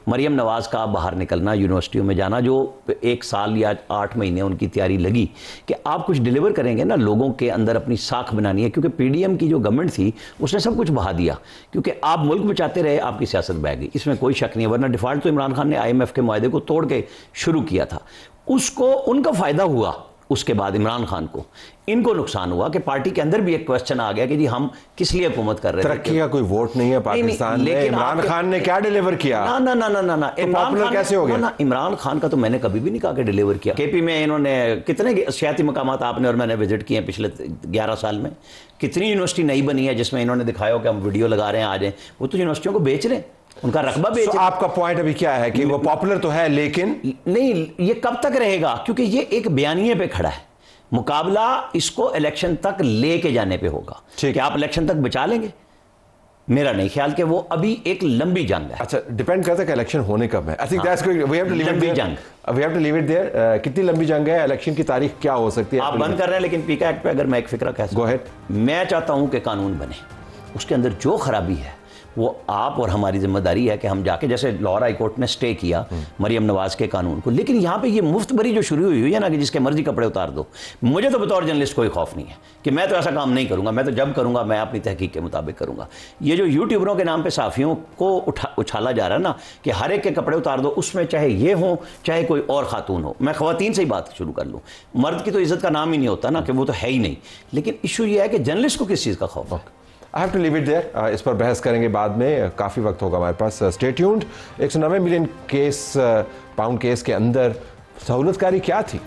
मरियम नवाज का बाहर निकलना, यूनिवर्सिटियों में जाना, जो 1 साल या 8 महीने उनकी तैयारी लगी कि आप कुछ डिलीवर करेंगे ना, लोगों के अंदर अपनी साख बनानी है, क्योंकि PDM की जो गवर्नमेंट थी उसने सब कुछ बहा दिया, क्योंकि आप मुल्क बचाते रहे, आपकी सियासत बह गई, इसमें कोई शक नहीं है। वरना डिफॉल्ट तो इमरान खान ने IMF के मुआहदे को तोड़ के शुरू किया था, उसको उनका फ़ायदा हुआ, उसके बाद इमरान खान को, इनको नुकसान हुआ कि पार्टी के अंदर भी एक क्वेश्चन आ गया कि जी हम किस लिए हुकूमत कर रहे थे। तरक्की का कोई वोट नहीं है पाकिस्तान में, लेकिन इमरान खान ने क्या डिलीवर किया? ना ना ना ना ना, ना इमरान खान कैसे हो गया? ना, इमरान खान का तो मैंने कभी भी नहीं कहा कि डिलीवर किया। केपी में इन्होंने कितने सियाती मकामात आपने और मैंने विजिट किए हैं पिछले 11 साल में, कितनी यूनिवर्सिटी नई बनी है जिसमें इन्होंने दिखाया हो कि हम वीडियो लगा रहे हैं आ जाए, वो तो यूनिवर्सिटियों को बेच रहे हैं, उनका रकबा बेच रहे हैं। आपका पॉइंट अभी क्या है कि वो पॉपुलर तो है लेकिन नहीं, ये कब तक रहेगा? क्योंकि ये एक बयानिए पे खड़ा है, मुकाबला इसको इलेक्शन तक लेके जाने पे होगा। कि आप इलेक्शन तक बचा लेंगे, मेरा नहीं ख्याल कि वो अभी एक लंबी जंग है। अच्छा, डिपेंड करता है कि इलेक्शन होने कब है। I think that's we have to leave it there. We have to leave it there. कितनी लंबी जंग है? इलेक्शन की तारीख क्या हो सकती है? आप बंद कर रहे हैं, लेकिन पीका एक्ट पे अगर मैं एक फिक्रा कह सकता हूं, गो अहेड। मैं चाहता हूं कि कानून बने, उसके अंदर जो खराबी है वो आप और हमारी जिम्मेदारी है कि हम जाके, जैसे लाहौर हाई कोर्ट ने स्टे किया मरियम नवाज के कानून को, लेकिन यहाँ पे ये मुफ्त भरी जो शुरू हुई है ना कि जिसके मर्जी कपड़े उतार दो, मुझे तो बतौर जर्नलिस्ट कोई खौफ नहीं है कि मैं तो ऐसा काम नहीं करूंगा। मैं तो जब करूंगा मैं अपनी तहकीक के मुताबिक करूंगा। ये जो यूट्यूबरों के नाम पे साफियों को उछाला जा रहा है ना कि हर एक के कपड़े उतार दो, उसमें चाहे ये हो चाहे कोई और खातून हो। मैं खवातीन से ही बात शुरू कर लूँ, मर्द की तो इज्जत का नाम ही नहीं होता ना, कि वो तो है ही नहीं। लेकिन इशू ये है कि जर्नलिस्ट को किस चीज़ का खौफ है। I have to leave it there. इस पर बहस करेंगे बाद में, काफ़ी वक्त होगा हमारे पास। Stay tuned. 190 million pound case के अंदर सहूलतकारी क्या थी?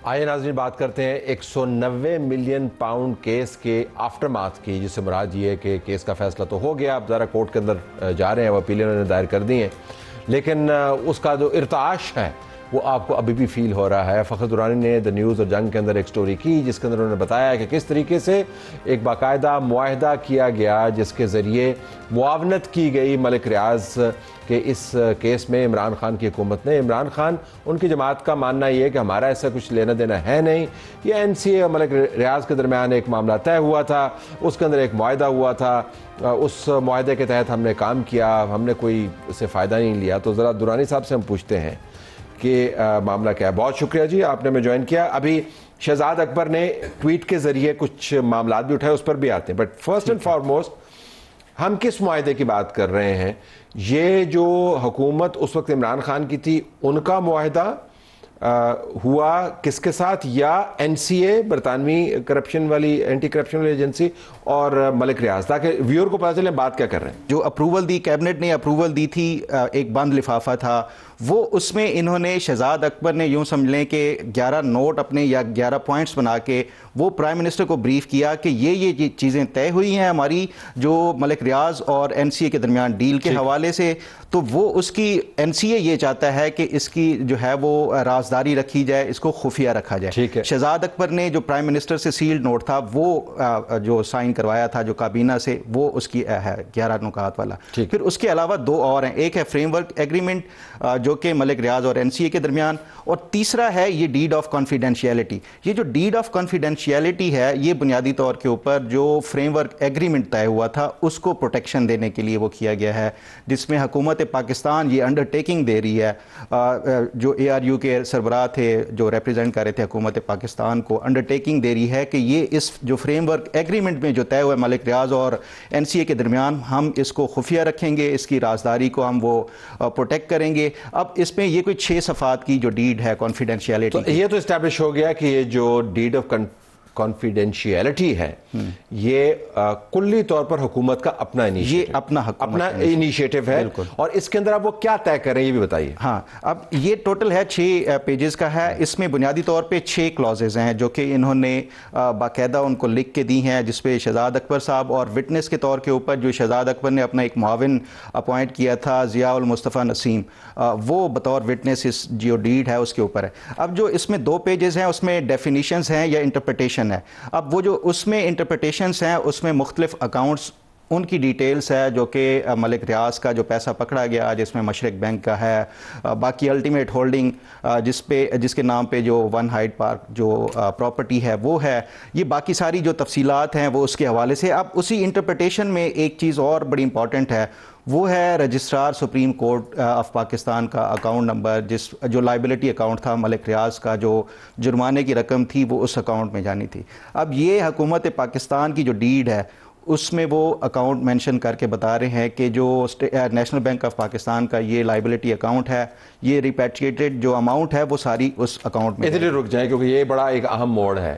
आइए नाज़रीन, बात करते हैं 190 मिलियन पाउंड केस के आफ्टरमाथ की, जिससे मुराद ये है कि केस का फैसला तो हो गया, अब ज़रा कोर्ट के अंदर जा रहे हैं, वकील ने दायर कर दी हैं, लेकिन उसका जो इर्ताश है वो आपको अभी भी फील हो रहा है। फ़खर दुरानी ने द न्यूज़ और जंग के अंदर एक स्टोरी की जिसके अंदर उन्होंने बताया कि किस तरीके से एक बाकायदा मुआहदा किया गया जिसके ज़रिए मुआवनत की गई मलिक रियाज के इस केस में इमरान खान की हुकूमत ने। इमरान खान, उनकी जमात का मानना ये है कि हमारा ऐसा कुछ लेना देना है नहीं, ये NCA और मलिक रियाज के दरमियान एक मामला तय हुआ था, उसके अंदर एक मुआहदा हुआ था, उस मुआहदे के तहत हमने काम किया, हमने कोई इससे फ़ायदा नहीं लिया। तो ज़रा दुरानी साहब से हम पूछते हैं कि मामला क्या है। बहुत शुक्रिया जी, आपने हमें ज्वाइन किया। अभी शहजाद अकबर ने ट्वीट के ज़रिए कुछ मामला भी उठाए, उस पर भी आते हैं, बट फर्स्ट एंड फॉरमोस्ट हम किस मुआहदे की बात कर रहे हैं? ये जो हुकूमत उस वक्त इमरान खान की थी, उनका मुआहदा हुआ किसके साथ, या NCA बरतानवी करप्शन वाली एंटी करप्शन वाली एजेंसी और मलिक रियाज, ताकि व्यूअर को पता चले बात क्या कर रहे हैं? जो अप्रूवल दी, कैबिनेट ने अप्रूवल दी थी, एक बंद लिफाफा था वो, उसमें इन्होंने शहजाद अकबर ने यूं समझ लें कि 11 नोट अपने या 11 पॉइंट्स बना के वो प्राइम मिनिस्टर को ब्रीफ किया कि ये चीज़ें तय हुई हैं हमारी जो मलिक रियाज और NCA के दरमियान डील के हवाले से। तो वो उसकी NCA ये चाहता है कि इसकी जो है वो राजदारी रखी जाए, इसको खुफिया रखा जाए। ठीक है। शहजाद अकबर ने जो प्राइम मिनिस्टर से सील्ड नोट था वो जो साइन करवाया था जो काबीना से, वो उसकी है 11 नुकात वाला। फिर उसके अलावा 2 और हैं, एक है फ्रेमवर्क एग्रीमेंट जो कि मलिक रियाज और NCA के दरमियान, और तीसरा है ये डीड ऑफ कॉन्फिडेंशियलिटी। ये जो डीड ऑफ कॉन्फिडेंशियलिटी है ये बुनियादी तौर के ऊपर जो फ्रेमवर्क एग्रीमेंट तय हुआ था उसको प्रोटेक्शन देने के लिए वो किया गया है, जिसमें हुकूमत पाकिस्तान ये अंडरटेकिंग दे रही है, जो ARU के सरबराह थे जो रिप्रेजेंट कर रहे थे हुकूमत पाकिस्तान को, अंडरटेकिंग दे रही है कि ये इस जो फ्रेमवर्क एग्रीमेंट में जो तय हुआ है मलिक रियाज और NCA के दरमियान, हम इसको खुफिया रखेंगे, इसकी राजदारी को हम वो प्रोटेक्ट करेंगे। अब इसमें ये कोई 6 सफ़ात की जो डीड है कॉन्फिडेंशियलिटी, तो ये तो इस्टेब्लिश हो गया कि ये जो डीड ऑफ कॉन्फिडेंशियलिटी है ये कुल्ली तौर पर हुकूमत का अपना इनिशिएटिव, अपना इनिशिएटिव है, और इसके अंदर आप वो क्या तय करें ये भी बताइए। हाँ, अब ये टोटल है 6 पेजेस का है। इसमें बुनियादी तौर पे 6 क्लॉजेज हैं जो कि इन्होंने बाकायदा उनको लिख के दी हैं, जिसपे शहजाद अकबर साहब और विटनेस के तौर के ऊपर जो शहजाद अकबर ने अपना एक मुआविन अपॉइंट किया था ज़ियाउल मुस्तफ़ा नसीम, वो बतौर विटनेस इस जो डीड है उसके ऊपर है। अब जो इसमें 2 पेजेस हैं उसमें डेफिनीशंस हैं या इंटरप्रिटेशन है। अब वो जो उसमें इंटरप्रिटेशंस हैं उसमें मुख्तलिफ अकाउंट्स उनकी डिटेल्स है जो कि मलिक रियाज का जो पैसा पकड़ा गया जिसमें मशरक बैंक का है, बाकी अल्टीमेट होल्डिंग जिसके नाम पे जो वन हाइड पार्क जो प्रॉपर्टी है वो है, ये बाकी सारी जो तफसीलात हैं वो उसके हवाले से। अब उसी इंटरप्रिटेशन में एक चीज़ और बड़ी इंपॉर्टेंट है, वो है registrar supreme court of Pakistan का अकाउंट नंबर, जो लाइबिलिटी अकाउंट था मलिक रियाज का, जो जुर्माने की रकम थी वो उस अकाउंट में जानी थी। अब ये हुकूमत पाकिस्तान की जो डीड है उसमें वो अकाउंट मेंशन करके बता रहे हैं कि जो नेशनल बैंक ऑफ पाकिस्तान का ये लाइबिलिटी अकाउंट है, ये रिपैट्रिएटेड जो अमाउंट है वो सारी उस अकाउंट में। इधर रुक जाए क्योंकि ये बड़ा एक अहम मोड़ है।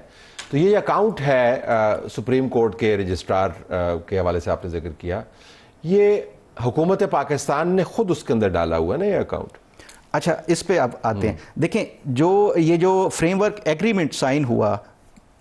तो ये अकाउंट है सुप्रीम कोर्ट के रजिस्ट्रार के हवाले से आपने जिक्र किया, ये हुकूमत पाकिस्तान ने खुद उसके अंदर डाला हुआ है ना ये अकाउंट? अच्छा, इस पे आप आते हैं। देखें, ये जो फ्रेमवर्क एग्रीमेंट साइन हुआ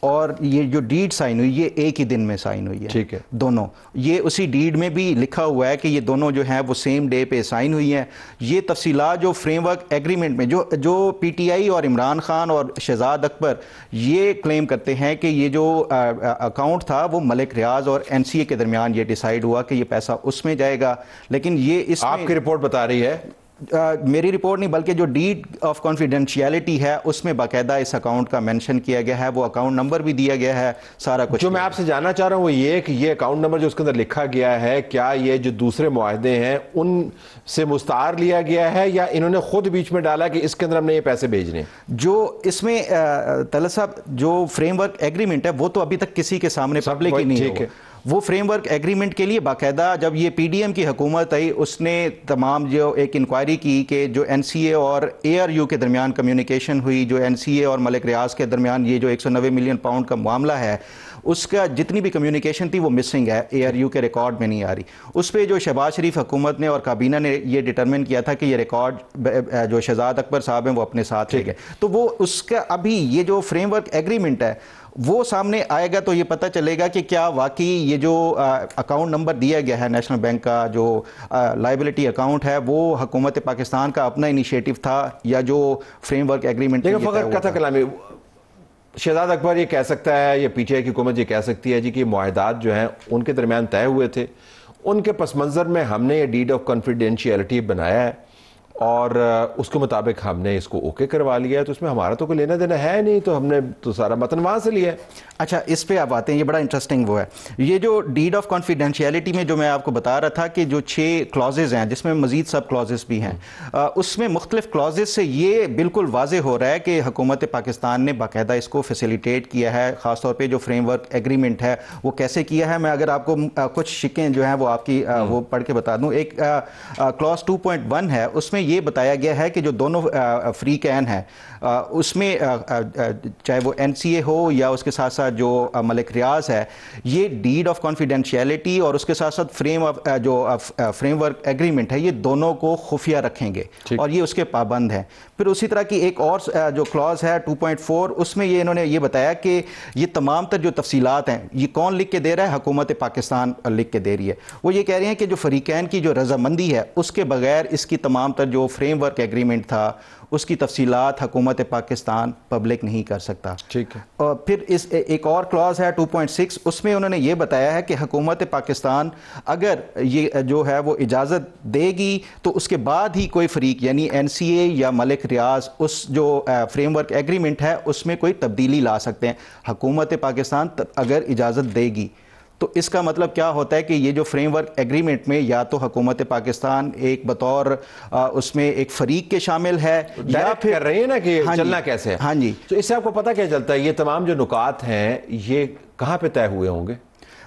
और ये जो डीड साइन हुई, ये एक ही दिन में साइन हुई है। ठीक है। दोनों, ये उसी डीड में भी लिखा हुआ है कि ये दोनों जो हैं वो सेम डे पे साइन हुई हैं। ये तफसीलात जो फ्रेमवर्क एग्रीमेंट में जो पीटीआई और इमरान खान और शहजाद अकबर ये क्लेम करते हैं कि ये जो अकाउंट था वो मलिक रियाज और एनसीए के दरमियान ये डिसाइड हुआ कि ये पैसा उसमें जाएगा, लेकिन ये इस आपकी रिपोर्ट बता रही है, मेरी रिपोर्ट नहीं बल्कि जो डीड ऑफ कॉन्फिडेंशियलिटी है उसमें बाकायदा इस अकाउंट का मेंशन किया गया है, वो अकाउंट नंबर भी दिया गया है, सारा कुछ। जो मैं आपसे जानना चाह रहा हूं वो ये कि ये अकाउंट नंबर जो उसके अंदर लिखा गया है, क्या ये जो दूसरे मुआहदे हैं उनसे मुस्तार लिया गया है या इन्होंने खुद बीच में डाला कि इसके अंदर हमने ये पैसे भेजने? जो इसमें तलत साहब जो फ्रेमवर्क एग्रीमेंट है वो तो अभी तक किसी के सामने पब्लिक ही नहीं है। वो फ्रेमवर्क एग्रीमेंट के लिए बाकायदा जब ये पीडीएम की हुकूमत आई उसने तमाम जो एक इंक्वायरी की कि जो एनसीए और एआरयू के दरमियान कम्युनिकेशन हुई, जो एनसीए और मलिक रियाज के दरमियान ये जो 190 मिलियन पाउंड का मामला है उसका जितनी भी कम्युनिकेशन थी वो मिसिंग है, एआरयू के रिकॉर्ड में नहीं आ रही। उस पर जो शहबाज शरीफ हुकूमत ने और काबीना ने ये डिटरमिन किया था कि ये रिकॉर्ड जो शहजाद अकबर साहब हैं वो अपने साथ ले गए। तो वो उसका अभी ये जो फ्रेमवर्क एग्रीमेंट है वो सामने आएगा तो ये पता चलेगा कि क्या वाकई ये जो अकाउंट नंबर दिया गया है नेशनल बैंक का जो लाइबिलिटी अकाउंट है वो हुकूमत पाकिस्तान का अपना इनिशिएटिव था या जो फ्रेमवर्क एग्रीमेंट। फ़कत कथा कलामी शहजाद अकबर ये कह सकता है या पीटीआई की हुकूमत ये कह सकती है जी कि मुआहदात जो हैं उनके दरमियान तय हुए थे, उनके पस मंज़र में हमने ये डीड ऑफ कॉन्फिडेंशियलिटी बनाया है और उसके मुताबिक हमने इसको ओके करवा लिया है, तो इसमें हमारा तो कोई लेना देना है नहीं, तो हमने तो सारा मतन वहाँ से लिया है। अच्छा, इस पे आप आते हैं, ये बड़ा इंटरेस्टिंग वो है ये जो डीड ऑफ कॉन्फिडेंशियलिटी में जो मैं आपको बता रहा था कि जो 6 क्लॉजेज हैं जिसमें मजीद सब क्लॉजेज भी हैं, उसमें मुख्तलिफ क्लॉजेज से ये बिल्कुल वाजे हो रहा है कि हुकूमत पाकिस्तान ने बाकायदा इसको फैसिलिटेट किया है। ख़ासतौर पर जो फ्रेमवर्क एग्रीमेंट है वो कैसे किया है, मैं अगर आपको कुछ शिकें जो हैं वो आपकी वो पढ़ के बता दूँ। एक क्लॉज 2.1 है, उसमें ये बताया गया है कि जो दोनों फ्री कैन है उसमें चाहे वो एनसीए हो या उसके साथ साथ जो मलिक रियाज है, ये डीड ऑफ कॉन्फिडेंशियलिटी और उसके साथ साथ फ्रेमवर्क एग्रीमेंट है ये दोनों को खुफिया रखेंगे और ये उसके पाबंद हैं। फिर उसी तरह की एक और जो क्लॉज है 2.4 उसमें ये इन्होंने ये बताया कि ये तमाम तर जो तफसीलात हैं ये कौन लिख के दे रहा है, हुकूमत पाकिस्तान लिख के दे रही है। वो ये कह रहे हैं कि जो फरीकैन की जो रजामंदी है उसके बगैर इसकी तमाम तर जो फ्रेमवर्क एग्रीमेंट था उसकी तफसीलात हुकूमत पाकिस्तान पब्लिक नहीं कर सकता। ठीक है। और फिर इस एक और क्लॉज है 2.6 उसमें उन्होंने ये बताया है कि हुकूमत पाकिस्तान अगर ये जो है वो इजाज़त देगी तो उसके बाद ही कोई फरीक यानी एनसीए या मलिक रियाज उस जो फ्रेमवर्क एग्रीमेंट है उसमें कोई तब्दीली ला सकते हैं, हुकूमत पाकिस्तान अगर इजाज़त देगी। तो इसका मतलब क्या होता है कि ये जो फ्रेमवर्क एग्रीमेंट में या तो हुकूमत पाकिस्तान एक बतौर उसमें एक फरीक के शामिल है या फिर कर रही है ना कि चलना कैसे है। हाँ जी। तो इससे आपको पता क्या चलता है ये तमाम जो नुकात हैं ये कहाँ पे तय हुए होंगे?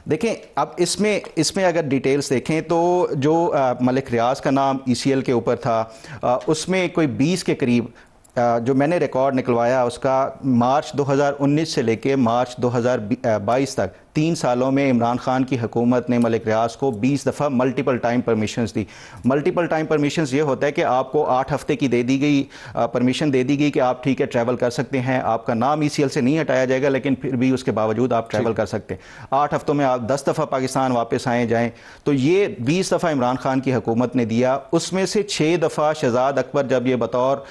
देखें, अब इसमें अगर डिटेल्स देखें तो जो मलिक रियाज का नाम ECL के ऊपर था उसमें कोई 20 के करीब जो मैंने रिकॉर्ड निकलवाया उसका मार्च 2019 से लेके मार्च 2022 तक 3 सालों में इमरान खान की हुकूमत ने मलिक रियाज को 20 दफ़ा मल्टीपल टाइम परमिशंस दी। मल्टीपल टाइम परमिशंस ये होता है कि आपको 8 हफ्ते की दे दी गई परमिशन दे दी गई कि आप ठीक है ट्रैवल कर सकते हैं, आपका नाम ECL से नहीं हटाया जाएगा लेकिन फिर भी उसके बावजूद आप ट्रैवल कर सकते हैं। 8 हफ्तों में आप 10 दफ़ा पाकिस्तान वापस आए जाएँ, तो ये 20 दफ़ा इमरान खान की हुकूमत ने दिया। उसमें से 6 दफ़ा शहजाद अकबर जब ये बतौर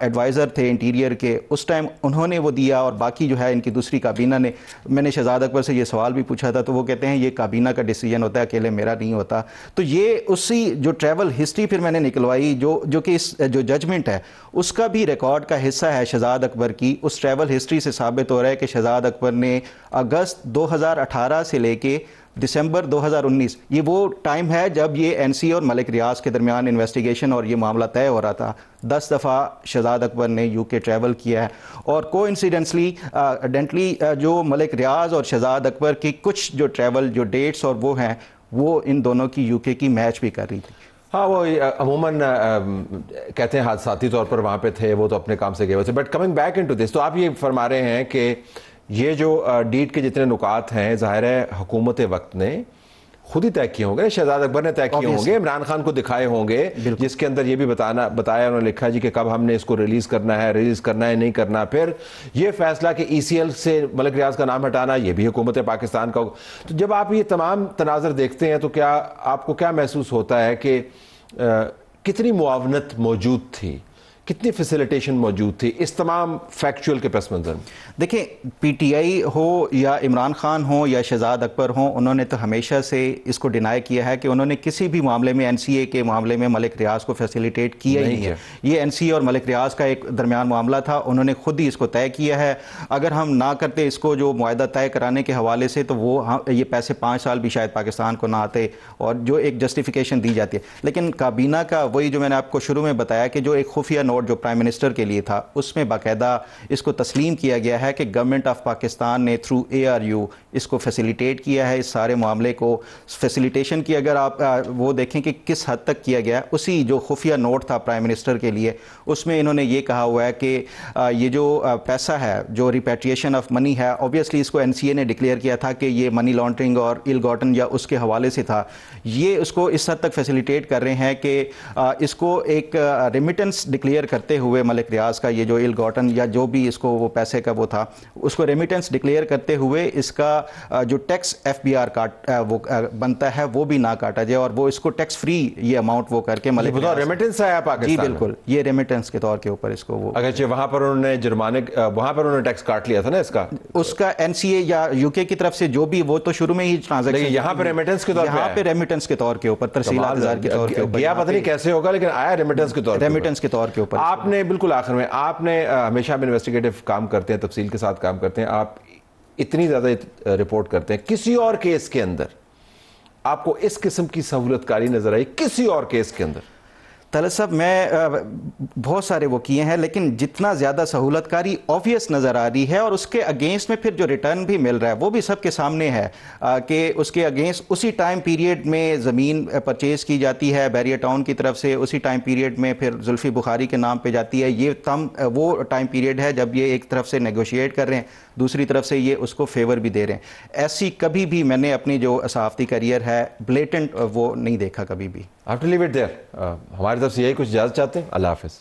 एडवाइज़र थे इंटीरियर के उस टाइम उन्होंने वो दिया और बाकी जो है इनकी दूसरी काबीना ने। मैंने शहजाद अकबर से ये सवाल भी पूछा था तो वो कहते हैं ये काबीना का डिसीजन होता है, अकेले मेरा नहीं होता। तो ये उसी जो ट्रैवल हिस्ट्री फिर मैंने निकलवाई जो कि इस जो जजमेंट है उसका भी रिकॉर्ड का हिस्सा है शहजाद अकबर की। उस ट्रैवल हिस्ट्री से साबित हो रहा है कि शहजाद अकबर ने अगस्त 2018 से लेके दिसंबर 2019, ये वो टाइम है जब ये एनसीए और मलिक रियाज के दरमियान इन्वेस्टिगेशन और ये मामला तय हो रहा था। 10 दफ़ा शहजाद अकबर ने यूके ट्रैवल किया है और कोइंसिडेंटली जो मलिक रियाज और शहजाद अकबर की कुछ जो ट्रैवल जो डेट्स और वो हैं, वो इन दोनों की यूके की मैच भी कर रही थी। हाँ, वो अमूमन कहते हैं हादसाती तौर पर वहाँ पे थे, वो तो अपने काम से गए हुए थे। But coming back into this, तो आप ये फरमा रहे हैं कि ये जो डीड के जितने नुकात हैं, ज़ाहिर है हुकूमत वक्त ने खुद ही तय किए होंगे, शहजाद अकबर ने तय किए होंगे, इमरान खान को दिखाए होंगे, जिसके अंदर ये भी बताया उन्होंने, लिखा जी कि कब हमने इसको रिलीज़ करना है नहीं करना। फिर ये फैसला कि ECL से मलिक रियाज का नाम हटाना, ये भी हुकूमत पाकिस्तान का। तो जब आप ये तमाम तनाज़र देखते हैं तो क्या आपको क्या महसूस होता है कि कितनी मुआवनत मौजूद थी, कितनी फैसिलिटेशन मौजूद थी इस तमाम फैक्चुअल के पस मंज़र में? देखिए, PTI हो या इमरान खान हो या शहजाद अकबर हो, उन्होंने तो हमेशा से इसको डिनाई किया है कि उन्होंने किसी भी मामले में NCA के मामले में मलिक रियाज को फैसिलिटेट किया ही नहीं है। ये NCA और मलिक रियाज का एक दरमियान मामला था, उन्होंने खुद ही इसको तय किया है। अगर हम ना करते इसको जो मुआहदा तय कराने के हवाले से, तो वो ये पैसे 5 साल भी शायद पाकिस्तान को ना आते, और जो एक जस्टिफिकेशन दी जाती है। लेकिन काबीना का वही जो मैंने आपको शुरू में बताया कि जो एक खुफिया नोट जो प्राइम मिनिस्टर के लिए था, उसमें बाकायदा इसको तस्लीम किया गया है कि गवर्नमेंट ऑफ पाकिस्तान ने थ्रू ARU इसको फैसिलिटेट किया है, इस सारे मामले को फैसिलिटेशन की अगर आप वो देखें कि किस हद तक किया गया, उसी जो खुफिया नोट था प्राइम मिनिस्टर के लिए, उसमें इन्होंने ये कहा हुआ है कि ये जो पैसा है, जो रिपैट्रिएशन ऑफ मनी है, ऑब्वियसली इसको NCA ने डिक्लेयर किया था कि ये मनी लॉन्ड्रिंग और इल गॉटन या उसके हवाले से था। ये उसको इस हद तक फैसिलिटेट कर रहे हैं कि इसको एक रेमिटेंस डिक्लेयर करते हुए मलिक रियाज का ये जो इल गॉटन या जो भी इसको वो पैसे का वो था, उसको रेमिटेंस डिक्लेयर करते हुए इसका जो टैक्स FBR वो बनता है वो भी ना काटा जाए, और वो इसको टैक्स फ्री ये अमाउंट वो करके मलिक रेमिटेंस आया पाकिस्तान। जी बिल्कुल, ये रेमिटेंस के तौर के ऊपर इसको वो, अगर वहां पर उन्होंने जुर्माने, वहां पर उन्होंने टैक्स काट लिया था ना इसका, उसका NCA या UK की तरफ से जो भी, वो तो शुरू में ही ट्रांजैक्शन, यहाँ पे रेमिटेंस के तौर पे, यहाँ पे रेमिटेंस के तौर के ऊपर, तरसीलात हजार के तौर के ऊपर गया, पता नहीं कैसे होगा, लेकिन आया रेमिटेंस के तौर के ऊपर। आपने बिल्कुल आखिर में, आपने हमेशा इन्वेस्टिगेटिव काम करते हैं, तफसील के साथ काम करते हैं, आप इतनी ज़्यादा रिपोर्ट करते हैं, किसी और केस के अंदर आपको इस किस्म की सहूलतकारी नजर आई? किसी और केस के अंदर? तलत साहब, मैं बहुत सारे वो किए हैं, लेकिन जितना ज़्यादा सहूलतकारी ऑब्वियस नज़र आ रही है और उसके अगेंस्ट में फिर जो रिटर्न भी मिल रहा है वो भी सबके सामने है कि उसके अगेंस्ट उसी टाइम पीरियड में ज़मीन परचेज़ की जाती है बैरियर टाउन की तरफ से, उसी टाइम पीरियड में फिर जुल्फ़ी बुखारी के नाम पे जाती है। ये वो टाइम पीरियड है जब ये एक तरफ से नेगोशिएट कर रहे हैं, दूसरी तरफ से ये उसको फेवर भी दे रहे हैं। ऐसी कभी भी मैंने अपनी जो सहाफ़ती करियर है ब्लेटेंट वो नहीं देखा कभी भी। हमारी तरफ से यही कुछ इजाज़त चाहते हैं। अल्लाह हाफ़िज़।